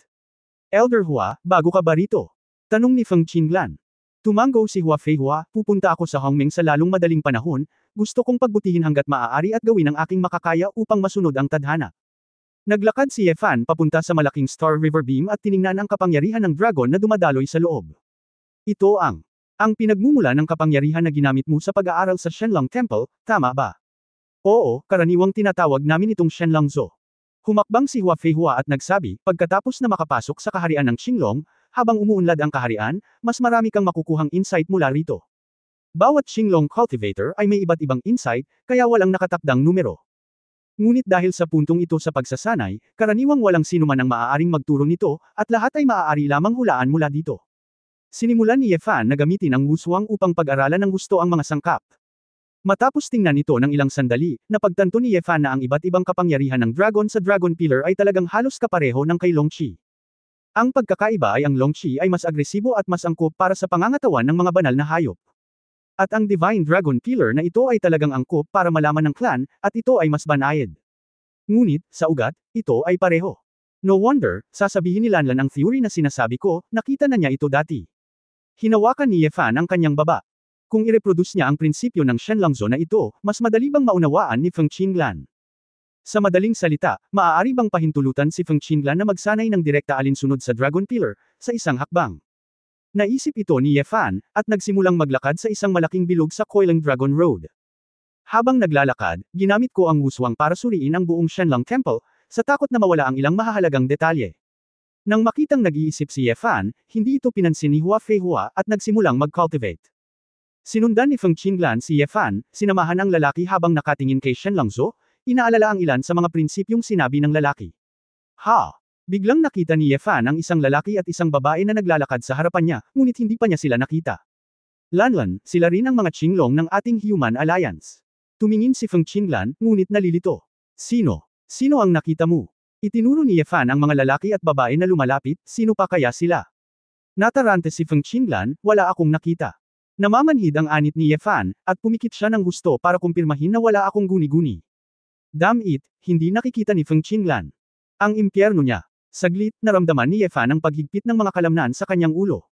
Elder Hua, bago ka ba rito? Tanong ni Feng Qinglan. Tumango si Hua Fei Hua, pupunta ako sa Hongmeng sa lalong madaling panahon, gusto kong pagbutihin hanggat maaari at gawin ang aking makakaya upang masunod ang tadhana. Naglakad si Ye Fan papunta sa malaking Star River Beam at tiningnan ang kapangyarihan ng dragon na dumadaloy sa loob. Ito ang pinagmumula ng kapangyarihan na ginamit mo sa pag-aaral sa Shenlong Temple, tama ba? Oo, karaniwang tinatawag namin itong Shenlong Zo. Humakbang si Hua Feihua at nagsabi, pagkatapos na makapasok sa kaharian ng Qinglong, habang umuunlad ang kaharian, mas marami kang makukuhang insight mula rito. Bawat Qinglong cultivator ay may iba't ibang insight, kaya walang nakatakdang numero. Ngunit dahil sa puntong ito sa pagsasanay, karaniwang walang sino man ang maaaring magturo nito, at lahat ay maaari lamang hulaan mula dito. Sinimulan ni Ye Fan na gamitin ang wuswang upang pag-aralan ng gusto ang mga sangkap. Matapos tingnan ito ng ilang sandali, napagtanto ni Ye Fan na ang iba't ibang kapangyarihan ng dragon sa Dragon Pillar ay talagang halos kapareho ng kay Long Qi. Ang pagkakaiba ay ang Long Qi ay mas agresibo at mas angkop para sa pangangatawan ng mga banal na hayop. At ang Divine Dragon Pillar na ito ay talagang angkop para malaman ng clan, at ito ay mas banayad. Ngunit, sa ugat, ito ay pareho. No wonder, sasabihin ni Lanlan ang theory na sinasabi ko, nakita na niya ito dati. Hinawakan ni Ye Fan ang kanyang baba. Kung i-reproduce niya ang prinsipyo ng Shenlongzhou na ito, mas madali bang maunawaan ni Feng Qinglan? Sa madaling salita, maaari bang pahintulutan si Feng Qinglan na magsanay ng direkta alinsunod sa Dragon Pillar, sa isang hakbang? Naisip ito ni Ye Fan, at nagsimulang maglakad sa isang malaking bilog sa Coiling Dragon Road. Habang naglalakad, ginamit ko ang wuswang para suriin ang buong Shenlong Temple, sa takot na mawala ang ilang mahahalagang detalye. Nang makitang nag-iisip si Ye Fan, hindi ito pinansin ni Hua Feihua at nagsimulang mag-cultivate. Sinundan ni Feng Qinglan si Ye Fan, sinamahan ang lalaki habang nakatingin kay Shenlongzhou, inaalala ang ilan sa mga prinsipyong sinabi ng lalaki. Biglang nakita ni Ye Fan ang isang lalaki at isang babae na naglalakad sa harapan niya, ngunit hindi pa niya sila nakita. Lanlan, sila rin ang mga Qinglong ng ating Human Alliance. Tumingin si Feng Qinglan, ngunit nalilito. Sino? Sino ang nakita mo? Itinuro ni Ye Fan ang mga lalaki at babae na lumalapit, sino pa kaya sila? Natarante si Feng Qinglan, wala akong nakita. Namamanhid ang anit ni Ye Fan, at pumikit siya ng gusto para kumpirmahin na wala akong guni-guni. Damn it, hindi nakikita ni Feng Qinglan. Ang impyerno niya. Saglit, naramdaman ni Ye Fan ang paghigpit ng mga kalamnan sa kanyang ulo.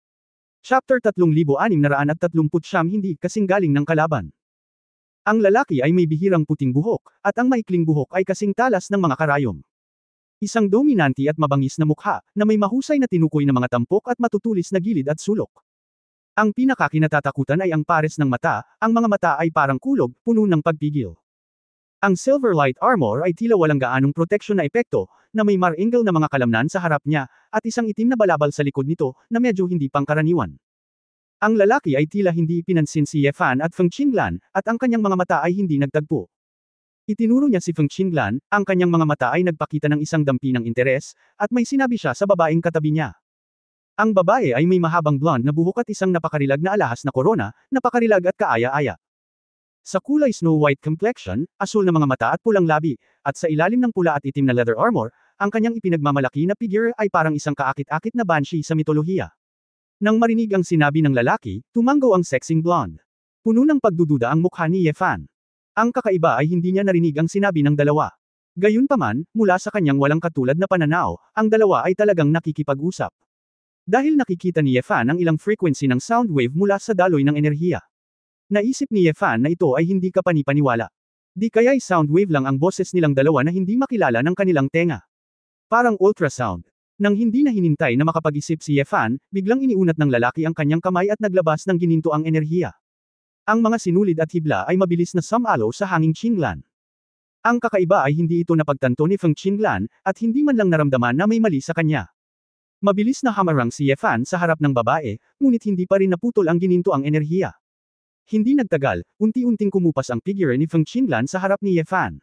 Chapter 3639 hindi kasing galing ng kalaban. Ang lalaki ay may bihirang puting buhok, at ang maikling buhok ay kasing talas ng mga karayom. Isang dominanti at mabangis na mukha, na may mahusay na tinukoy na mga tampok at matutulis na gilid at sulok. Ang pinakakinatatakutan ay ang pares ng mata, ang mga mata ay parang kulog, puno ng pagpigil. Ang Silver Light Armor ay tila walang gaanong proteksyon na epekto, na may mar-angle na mga kalamnan sa harap niya, at isang itim na balabal sa likod nito, na medyo hindi pangkaraniwan. Ang lalaki ay tila hindi pinansin si Ye Fan at Feng Qinglan, at ang kanyang mga mata ay hindi nagtagpo. Itinuro niya si Feng Qinglan, ang kanyang mga mata ay nagpakita ng isang dampi ng interes, at may sinabi siya sa babaeng katabi niya. Ang babae ay may mahabang blonde na buhok at isang napakarilag na alahas na korona, napakarilag at kaaya-aya. Sa kulay snow white complexion, asul na mga mata at pulang labi, at sa ilalim ng pula at itim na leather armor, ang kanyang ipinagmamalaki na figure ay parang isang kaakit-akit na banshee sa mitolohiya. Nang marinig ang sinabi ng lalaki, tumango ang sexing blonde. Puno ng pagdududa ang mukha ni Ye Fan. Ang kakaiba ay hindi niya narinig ang sinabi ng dalawa. Gayunpaman, mula sa kanyang walang katulad na pananaw, ang dalawa ay talagang nakikipag-usap. Dahil nakikita ni Ye Fan ang ilang frequency ng sound wave mula sa daloy ng enerhiya. Naisip ni Ye Fan na ito ay hindi kapani-paniwala. Di kaya'y sound wave lang ang boses nilang dalawa na hindi makilala ng kanilang tenga. Parang ultrasound. Nang hindi na hinintay na makapag-isip si Ye Fan, biglang iniunat ng lalaki ang kanyang kamay at naglabas ng gininto ang enerhiya. Ang mga sinulid at hibla ay mabilis na sumalo sa hanging Qinglan. Ang kakaiba ay hindi ito napagtanto ni Feng Qinglan, at hindi man lang naramdaman na may mali sa kanya. Mabilis na hamarang si Ye Fan sa harap ng babae, ngunit hindi pa rin naputol ang gininto ang enerhiya. Hindi nagtagal, unti-unting kumupas ang figure ni Feng Qinglan sa harap ni Ye Fan.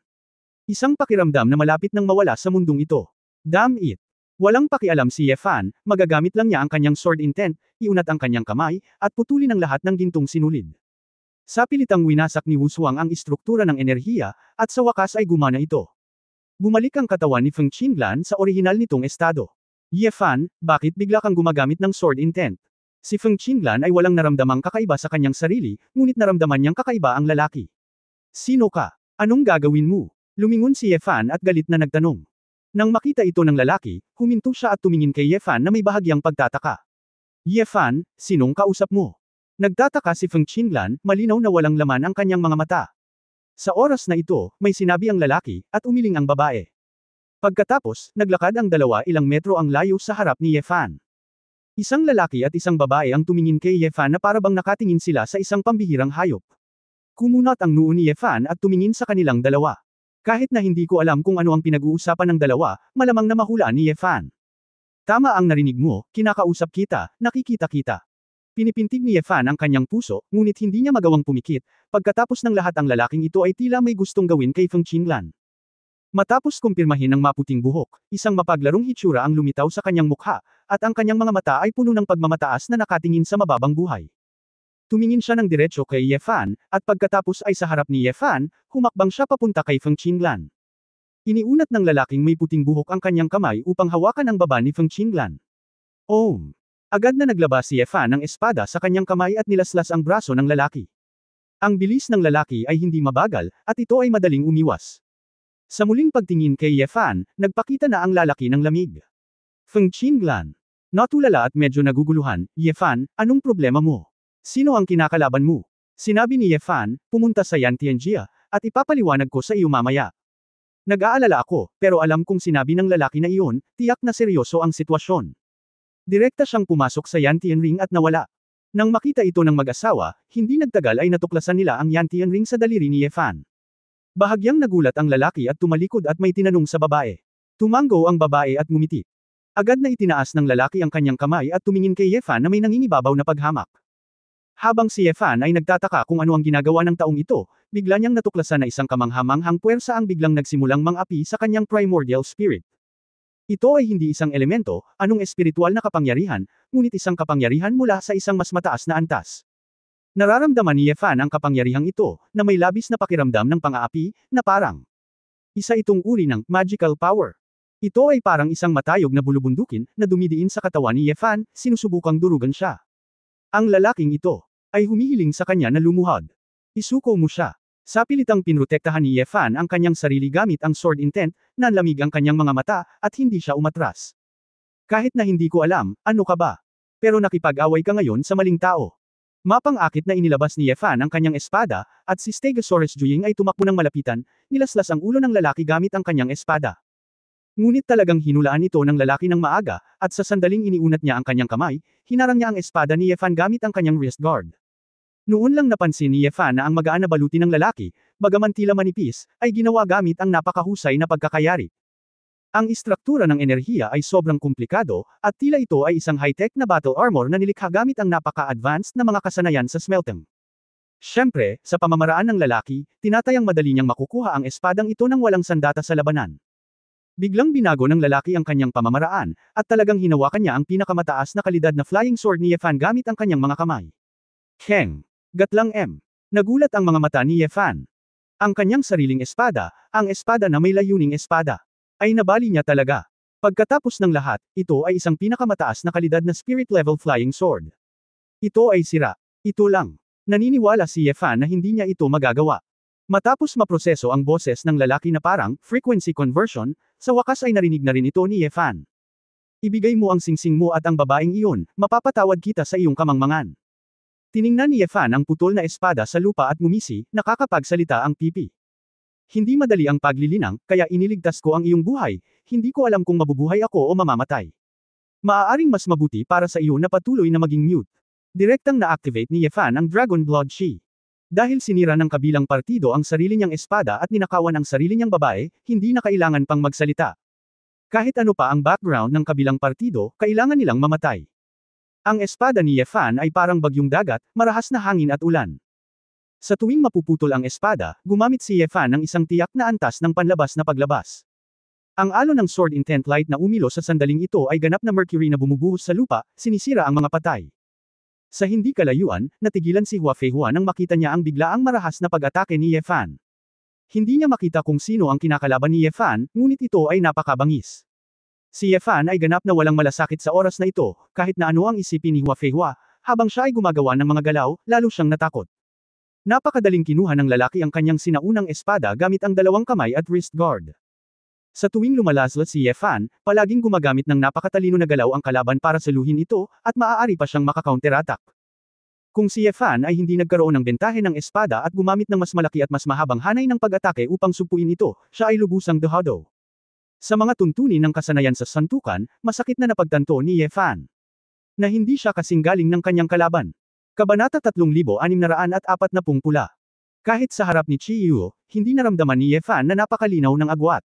Isang pakiramdam na malapit nang mawala sa mundong ito. Damn it! Walang pakialam si Ye Fan, magagamit lang niya ang kanyang sword intent, iunat ang kanyang kamay, at putulin ang lahat ng gintong sinulid. Sa pilitang winasak ni Wushuang ang istruktura ng enerhiya, at sa wakas ay gumana ito. Bumalik ang katawan ni Feng Qinglan sa orihinal nitong estado. Ye Fan, bakit bigla kang gumagamit ng sword intent? Si Feng Qinglan ay walang naramdamang kakaiba sa kanyang sarili, ngunit naramdaman niyang kakaiba ang lalaki. Sino ka? Anong gagawin mo? Lumingon si Ye Fan at galit na nagtanong. Nang makita ito ng lalaki, huminto siya at tumingin kay Ye Fan na may bahagyang pagtataka. Ye Fan, sinong kausap mo? Nagtataka si Feng Qinglan, malinaw na walang laman ang kanyang mga mata. Sa oras na ito, may sinabi ang lalaki, at umiling ang babae. Pagkatapos, naglakad ang dalawa ilang metro ang layo sa harap ni Ye Fan. Isang lalaki at isang babae ang tumingin kay Ye Fan na parabang nakatingin sila sa isang pambihirang hayop. Kumunat ang noo ni Ye Fan at tumingin sa kanilang dalawa. Kahit na hindi ko alam kung ano ang pinag-uusapan ng dalawa, malamang na mahulaan ni Ye Fan. Tama ang narinig mo, kinakausap kita, nakikita kita. Pinipintig ni Ye Fan ang kanyang puso, ngunit hindi niya magawang pumikit, pagkatapos ng lahat ang lalaking ito ay tila may gustong gawin kay Feng Qinglan. Matapos kumpirmahin ng maputing buhok, isang mapaglarong hitsura ang lumitaw sa kanyang mukha, at ang kanyang mga mata ay puno ng pagmamataas na nakatingin sa mababang buhay. Tumingin siya ng diretso kay Ye Fan, at pagkatapos ay sa harap ni Ye Fan, humakbang siya papunta kay Feng Qinglan. Iniunat ng lalaking may puting buhok ang kanyang kamay upang hawakan ang baba ni Feng Qinglan. Agad na naglabas si Ye Fan ng espada sa kanyang kamay at nilaslas ang braso ng lalaki. Ang bilis ng lalaki ay hindi mabagal, at ito ay madaling umiwas. Sa muling pagtingin kay Ye Fan, nagpakita na ang lalaki ng lamig. Feng Qinglan. Natulala at medyo naguguluhan, Ye Fan, anong problema mo? Sino ang kinakalaban mo? Sinabi ni Ye Fan, pumunta sa Yan Tianjia, at ipapaliwanag ko sa iyo mamaya. Nag-aalala ako, pero alam kong sinabi ng lalaki na iyon, tiyak na seryoso ang sitwasyon. Direkta siyang pumasok sa Yan Tianring at nawala. Nang makita ito ng mag-asawa, hindi nagtagal ay natuklasan nila ang Yan Tianring sa daliri ni Ye Fan. Bahagyang nagulat ang lalaki at tumalikod at may tinanong sa babae. Tumango ang babae at ngumiti. Agad na itinaas ng lalaki ang kanyang kamay at tumingin kay Ye Fan na may nangingibabaw na paghamak. Habang si Ye Fan ay nagtataka kung ano ang ginagawa ng taong ito, bigla niyang natuklasan na isang kamanghamanghang puwersa ang biglang nagsimulang mang-api sa kanyang primordial spirit. Ito ay hindi isang elemento, anong espiritual na kapangyarihan, ngunit isang kapangyarihan mula sa isang mas mataas na antas. Nararamdaman ni Ye Fan ang kapangyarihang ito, na may labis na pakiramdam ng pang-aapi, na parang isa itong uri ng magical power. Ito ay parang isang matayog na bulubundukin, na dumidiin sa katawan ni Ye Fan, sinusubukang durugan siya. Ang lalaking ito ay humihiling sa kanya na lumuhod. Isuko mo siya. Sa pilitang pinrotektahan ni Ye Fan ang kanyang sarili gamit ang sword intent, nanlamig ang kanyang mga mata, at hindi siya umatras. Kahit na hindi ko alam, ano ka ba? Pero nakipag-away ka ngayon sa maling tao. Mapang-akit na inilabas ni Ye Fan ang kanyang espada, at si Stegosaurus Juying ay tumakbo ng malapitan, nilaslas ang ulo ng lalaki gamit ang kanyang espada. Ngunit talagang hinulaan ito ng lalaki ng maaga, at sa sandaling iniunat niya ang kanyang kamay, hinarang niya ang espada ni Ye Fan gamit ang kanyang wrist guard. Noon lang napansin ni Ye Fan na ang magaan na baluti ng lalaki, bagaman tila manipis, ay ginawa gamit ang napakahusay na pagkakayari. Ang istruktura ng enerhiya ay sobrang komplikado, at tila ito ay isang high-tech na battle armor na nilikha gamit ang napaka-advanced na mga kasanayan sa smelting. Siyempre, sa pamamaraan ng lalaki, tinatayang madali niyang makukuha ang espadang ito nang walang sandata sa labanan. Biglang binago ng lalaki ang kanyang pamamaraan, at talagang hinawakan niya ang pinakamataas na kalidad na flying sword ni Ye Fan gamit ang kanyang mga kamay. Keng! Gatlang M. Nagulat ang mga mata ni Ye Fan. Ang kanyang sariling espada, ang espada na may layuning espada, ay nabali niya talaga. Pagkatapos ng lahat, ito ay isang pinakamataas na kalidad na spirit-level flying sword. Ito ay sira. Ito lang. Naniniwala si Ye Fan na hindi niya ito magagawa. Matapos maproseso ang boses ng lalaki na parang frequency conversion, sa wakas ay narinig na rin ito ni Ye Fan. Ibigay mo ang singsing mo at ang babaeng iyon, mapapatawad kita sa iyong kamangmangan. Tiningnan ni Ye Fan ang putol na espada sa lupa at ngumisi, nakakapagsalita ang pipi. Hindi madali ang paglilinang, kaya iniligtas ko ang iyong buhay, hindi ko alam kung mabubuhay ako o mamamatay. Maaaring mas mabuti para sa iyo na patuloy na maging mute. Direktang na-activate ni Ye Fan ang Dragon Blood Chi. Dahil sinira ng kabilang partido ang sarili niyang espada at ninakawan ang sarili niyang babae, hindi na kailangan pang magsalita. Kahit ano pa ang background ng kabilang partido, kailangan nilang mamatay. Ang espada ni Ye Fan ay parang bagyong dagat, marahas na hangin at ulan. Sa tuwing mapuputol ang espada, gumamit si Ye Fan ng isang tiyak na antas ng panlabas na paglabas. Ang alon ng sword intent light na umilo sa sandaling ito ay ganap na mercury na bumubuhos sa lupa, sinisira ang mga patay. Sa hindi kalayuan, natigilan si Hua Feihua nang makita niya ang biglaang marahas na pag-atake ni Ye Fan. Hindi niya makita kung sino ang kinakalaban ni Ye Fan, ngunit ito ay napakabangis. Si Ye Fan ay ganap na walang malasakit sa oras na ito, kahit na ano ang isipin ni Hua Feihua, habang siya ay gumagawa ng mga galaw, lalo siyang natakot. Napakadaling kinuha ng lalaki ang kanyang sinaunang espada gamit ang dalawang kamay at wrist guard. Sa tuwing lumalaslas si Ye Fan, palaging gumagamit ng napakatalino na galaw ang kalaban para saluhin ito, at maaari pa siyang maka-counterattack. Kung si Ye Fan ay hindi nagkaroon ng bentahe ng espada at gumamit ng mas malaki at mas mahabang hanay ng pag-atake upang sugpuin ito, siya ay lubusang dehado. Sa mga tuntunin ng kasanayan sa santukan, masakit na napagtanto ni Ye Fan na hindi siya kasing galing ng kanyang kalaban. Kabanata 3640 pula. Kahit sa harap ni Chiyu, hindi naramdaman ni Ye Fan na napakalinaw ng agwat.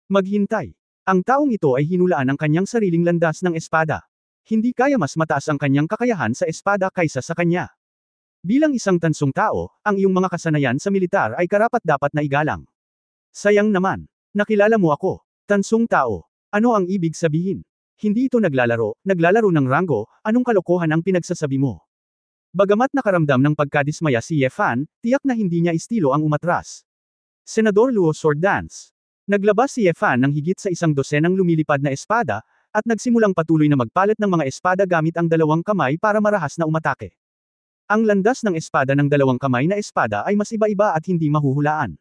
Maghintay. Ang taong ito ay hinulaan ng kanyang sariling landas ng espada. Hindi kaya mas mataas ang kanyang kakayahan sa espada kaysa sa kanya. Bilang isang tansong tao, ang iyong mga kasanayan sa militar ay karapat-dapat na igalang. Sayang naman. Nakilala mo ako. Tansong tao. Ano ang ibig sabihin? Hindi ito naglalaro ng ranggo, anong kalokohan ang pinagsasabi mo? Bagamat nakaramdam ng pagkadismaya si Ye Fan, tiyak na hindi niya estilo ang umatras. Senador Luo Sword Dance. Naglabas si Ye Fan ng higit sa 100 lumilipad na espada, at nagsimulang patuloy na magpalit ng mga espada gamit ang dalawang kamay para marahas na umatake. Ang landas ng espada ng dalawang kamay na espada ay mas iba-iba at hindi mahuhulaan.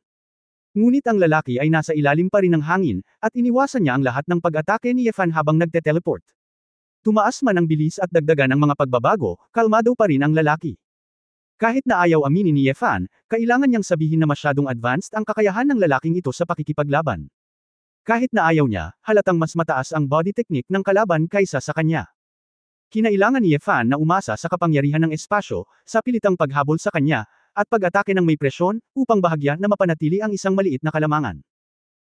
Ngunit ang lalaki ay nasa ilalim pa rin ng hangin, at iniwasan niya ang lahat ng pag-atake ni Ye Fan habang nagte-teleport. Tumaas man ang bilis at dagdagan ang mga pagbabago, kalmado pa rin ang lalaki. Kahit na ayaw aminin ni Ye Fan, kailangan niyang sabihin na masyadong advanced ang kakayahan ng lalaking ito sa pakikipaglaban. Kahit na ayaw niya, halatang mas mataas ang body technique ng kalaban kaysa sa kanya. Kinailangan ni Ye Fan na umasa sa kapangyarihan ng espasyo, sa pilitang paghabol sa kanya, at pag-atake ng may presyon, upang bahagya na mapanatili ang isang maliit na kalamangan.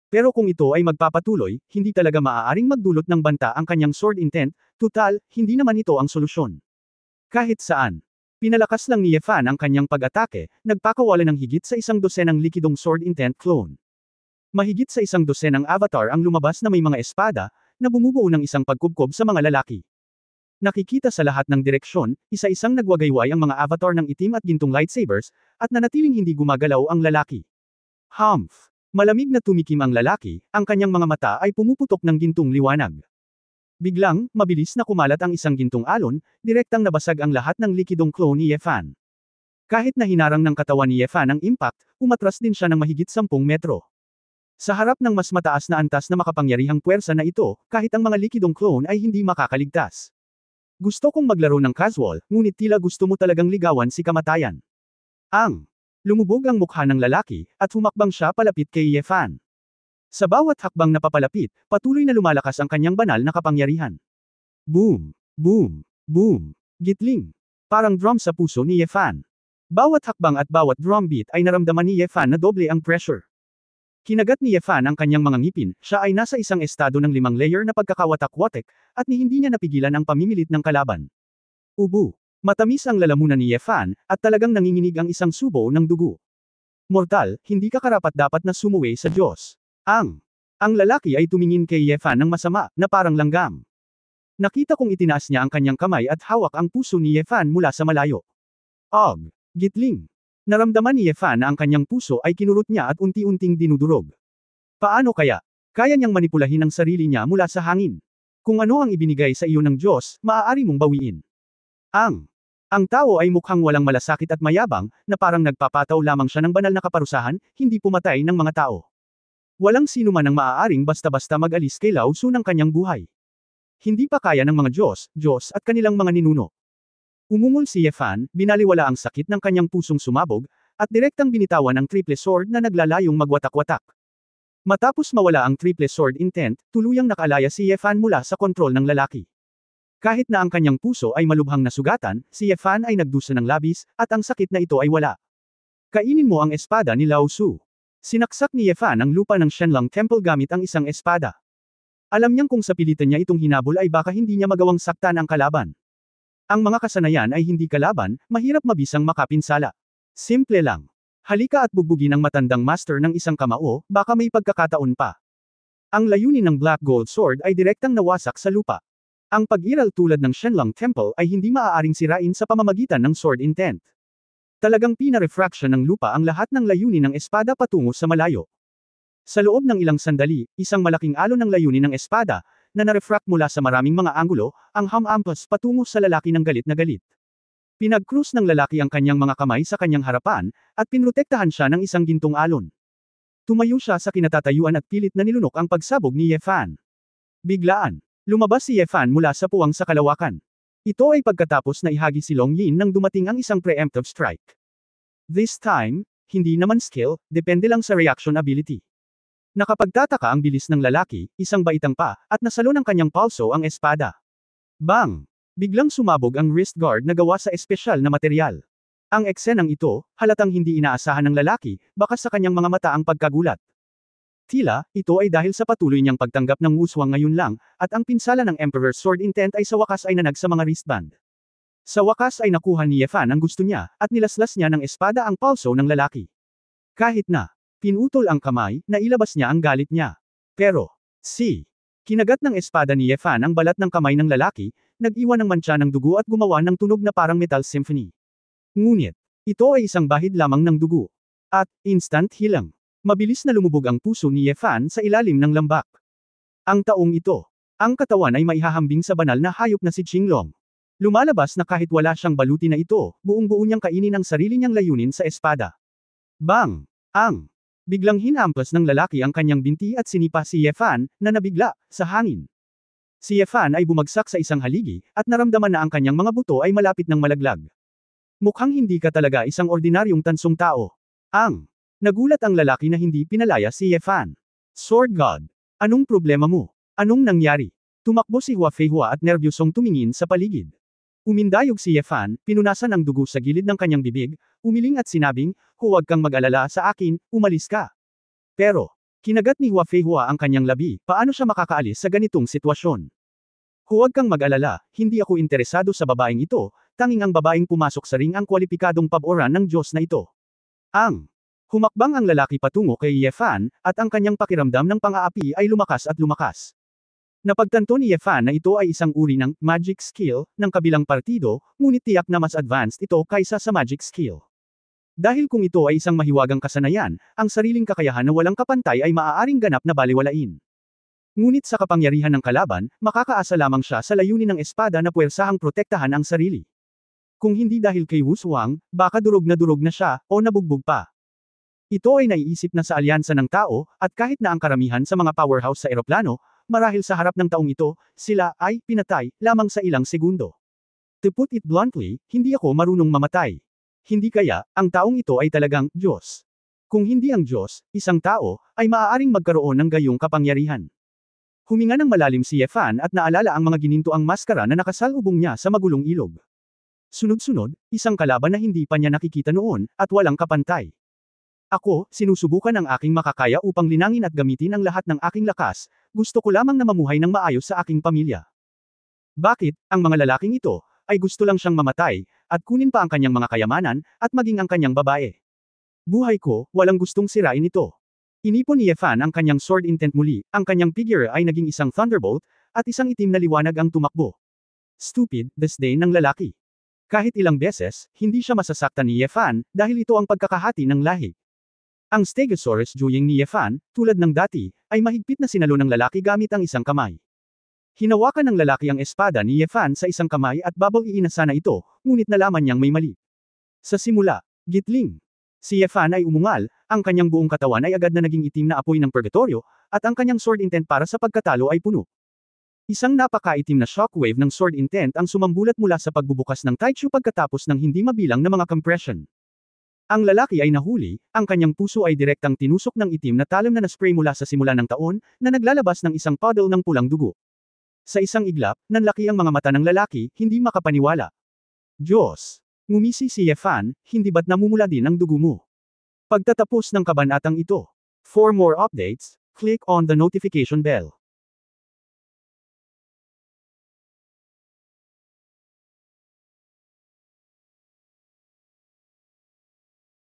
Pero kung ito ay magpapatuloy, hindi talaga maaaring magdulot ng banta ang kanyang sword intent, tutal, hindi naman ito ang solusyon. Kahit saan. Pinalakas lang ni Ye Fan ang kanyang pag-atake, nagpakawalan ng higit sa 100 likidong sword intent clone. Mahigit sa 100 avatar ang lumabas na may mga espada, na bumubuo ng isang pagkubkob sa mga lalaki. Nakikita sa lahat ng direksyon, isa-isang nagwagayway ang mga avatar ng itim at gintong lightsabers, at nanatiling hindi gumagalaw ang lalaki. Humph! Malamig na tumikim ang lalaki, ang kanyang mga mata ay pumuputok ng gintong liwanag. Biglang, mabilis na kumalat ang isang gintong alon, direktang nabasag ang lahat ng likidong clone ni Ye Fan. Kahit na hinarang ng katawan ni Ye Fan ang impact, umatras din siya ng mahigit 10 metro. Sa harap ng mas mataas na antas na makapangyarihang puwersa na ito, kahit ang mga likidong clone ay hindi makakaligtas. Gusto kong maglaro ng casual, ngunit tila gusto mo talagang ligawan si kamatayan. Lumubog ang mukha ng lalaki, at humakbang siya palapit kay Ye Fan. Sa bawat hakbang na papalapit, patuloy na lumalakas ang kanyang banal na kapangyarihan. Boom! Boom! Boom! Gitling! Parang drum sa puso ni Ye Fan. Bawat hakbang at bawat drum beat ay naramdaman ni Ye Fan na doble ang pressure. Kinagat ni Ye Fan ang kanyang mga ngipin, siya ay nasa isang estado ng 5 layer na pagkakawatak-watek, at hindi niya napigilan ang pamimilit ng kalaban. Ubu! Matamis ang lalamunan ni Ye Fan, at talagang nanginginig ang isang subo ng dugo. Mortal, hindi ka karapat-dapat na sumuway sa Diyos. Ang lalaki ay tumingin kay Ye Fan ng masama, na parang langgam. Nakita kong itinaas niya ang kanyang kamay at hawak ang puso ni Ye Fan mula sa malayo. Gitling. Naramdaman ni Ye Fan na ang kanyang puso ay kinurot niya at unti-unting dinudurog. Paano kaya? Kaya niyang manipulahin ang sarili niya mula sa hangin. Kung ano ang ibinigay sa iyo ng Diyos, maaari mong bawiin. Ang tao ay mukhang walang malasakit at mayabang, na parang nagpapataw lamang siya ng banal na kaparusahan, hindi pumatay ng mga tao. Walang sino man ang maaaring basta-basta mag-alis kay Lao Tzu ng kanyang buhay. Hindi pa kaya ng mga Diyos at kanilang mga ninuno. Umungol si Ye Fan, binaliwala ang sakit ng kanyang pusong sumabog, at direktang binitawan ang triple sword na naglalayong magwatak-watak. Matapos mawala ang triple sword intent, tuluyang nakalaya si Ye Fan mula sa kontrol ng lalaki. Kahit na ang kanyang puso ay malubhang nasugatan, si Ye Fan ay nagdusa ng labis, at ang sakit na ito ay wala. Kainin mo ang espada ni Lao Tzu. Sinaksak ni Ye Fan ang lupa ng Shenlong Temple gamit ang isang espada. Alam niyang kung sa pilitan niya itong hinabol ay baka hindi niya magawang saktan ang kalaban. Ang mga kasanayan ay hindi kalaban, mahirap mabisang makapinsala. Simple lang. Halika at bugbugin ang matandang master ng isang kamao, baka may pagkakataon pa. Ang layunin ng Black Gold Sword ay direktang nawasak sa lupa. Ang pag-iral tulad ng Shenlong Temple ay hindi maaaring sirain sa pamamagitan ng sword intent. Talagang pina-refraction ng lupa ang lahat ng layunin ng espada patungo sa malayo. Sa loob ng ilang sandali, isang malaking alon ng layunin ng espada, na na-refract mula sa maraming mga anggulo, ang hamampas patungo sa lalaki ng galit na galit. Pinag-cruise ng lalaki ang kanyang mga kamay sa kanyang harapan, at pinrotektahan siya ng isang gintong alon. Tumayo siya sa kinatatayuan at pilit na nilunok ang pagsabog ni Ye Fan. Biglaan. Lumabas si Ye Fan mula sa puwang sa kalawakan. Ito ay pagkatapos na ihagi si Long Yin nang dumating ang isang preemptive strike. This time, hindi naman skill, depende lang sa reaction ability. Nakapagtataka ang bilis ng lalaki, isang baitang pa, at nasalo ng kanyang palso ang espada. Bang! Biglang sumabog ang wrist guard na gawa sa espesyal na material. Ang eksenang ito, halatang hindi inaasahan ng lalaki, baka sa kanyang mga mata ang pagkagulat. Tila, ito ay dahil sa patuloy niyang pagtanggap ng wuswang ngayon lang, at ang pinsala ng Emperor's Sword Intent ay sa wakas ay nanag sa mga wristband. Sa wakas ay nakuha ni Yefan ang gusto niya, at nilaslas niya ng espada ang pulso ng lalaki. Kahit na, pinutol ang kamay, nailabas niya ang galit niya. Pero, kinagat ng espada ni Yefan ang balat ng kamay ng lalaki, nag-iwan ng mantsa ng dugo at gumawa ng tunog na parang metal symphony. Ngunit, ito ay isang bahid lamang ng dugo. At, instant hilang. Mabilis na lumubog ang puso ni Yefan sa ilalim ng lambak. Ang taong ito. Ang katawan ay maihahambing sa banal na hayop na si Qinglong. Lumalabas na kahit wala siyang baluti na ito, buong-buo niyang kainin ang sarili niyang layunin sa espada. Bang! Biglang hinamplas ng lalaki ang kanyang binti at sinipa si Yefan, na nabigla, sa hangin. Si Yefan ay bumagsak sa isang haligi, at naramdaman na ang kanyang mga buto ay malapit ng malaglag. Mukhang hindi ka talaga isang ordinaryong tansong tao. Nagulat ang lalaki na hindi pinalaya si Yefan. Sword God. Anong problema mo? Anong nangyari? Tumakbo si Hua Feihua at nerbyosong tumingin sa paligid. Umindayog si Yefan, pinunasan ang dugo sa gilid ng kanyang bibig, umiling at sinabing, huwag kang mag-alala sa akin, umalis ka. Pero, kinagat ni Hua Feihua ang kanyang labi, paano siya makakaalis sa ganitong sitwasyon? Huwag kang mag-alala, hindi ako interesado sa babaeng ito, tanging ang babaeng pumasok sa ring ang kwalipikadong paboran ng Diyos na ito. Humakbang ang lalaki patungo kay Yefan, at ang kanyang pakiramdam ng pang-aapi ay lumakas at lumakas. Napagtanto ni Yefan na ito ay isang uri ng magic skill ng kabilang partido, ngunit tiyak na mas advanced ito kaysa sa magic skill. Dahil kung ito ay isang mahiwagang kasanayan, ang sariling kakayahan na walang kapantay ay maaaring ganap na balewalain. Ngunit sa kapangyarihan ng kalaban, makakaasa lamang siya sa layunin ng espada na puwersahang protektahan ang sarili. Kung hindi dahil kay Wushuang, baka durog na siya, o nabugbog pa. Ito ay naiisip na sa alyansa ng tao, at kahit na ang karamihan sa mga powerhouse sa eroplano, marahil sa harap ng taong ito, sila ay pinatay lamang sa ilang segundo. To put it bluntly, hindi ako marunong mamatay. Hindi kaya, ang taong ito ay talagang Diyos. Kung hindi ang Diyos, isang tao, ay maaaring magkaroon ng gayong kapangyarihan. Huminga ng malalim si Yefan at naalala ang mga ginintoang maskara na nakasalubong niya sa magulong ilog. Sunod-sunod, isang kalaban na hindi pa niya nakikita noon, at walang kapantay. Ako, sinusubukan ang aking makakaya upang linangin at gamitin ang lahat ng aking lakas, gusto ko lamang na mamuhay ng maayos sa aking pamilya. Bakit, ang mga lalaking ito, ay gusto lang siyang mamatay, at kunin pa ang kanyang mga kayamanan, at maging ang kanyang babae. Buhay ko, walang gustong sirain ito. Inipon ni Yefan ang kanyang sword intent muli, ang kanyang figure ay naging isang thunderbolt, at isang itim na liwanag ang tumakbo. Stupid, disdain ng lalaki. Kahit ilang beses, hindi siya masasaktan ni Yefan, dahil ito ang pagkakahati ng lahi. Ang Stegosaurus Juying ni Yefan, tulad ng dati, ay mahigpit na sinalo ng lalaki gamit ang isang kamay. Hinawakan ng lalaki ang espada ni Yefan sa isang kamay at babaw iinasa na ito, ngunit nalaman niyang may mali. Sa simula, gitling. Si Yefan ay umungal, ang kanyang buong katawan ay agad na naging itim na apoy ng purgatorio, at ang kanyang sword intent para sa pagkatalo ay puno. Isang napakaitim na shockwave ng sword intent ang sumambulat mula sa pagbubukas ng Taichu pagkatapos ng hindi mabilang na mga compression. Ang lalaki ay nahuli, ang kanyang puso ay direktang tinusok ng itim na talim na naspray mula sa simula ng taon, na naglalabas ng isang puddle ng pulang dugo. Sa isang iglap, nanlaki ang mga mata ng lalaki, hindi makapaniwala. Diyos! Ngumisi si Yefan, hindi ba't namumula din ang dugo mo? Pagtatapos ng kabanatang ito. For more updates, click on the notification bell.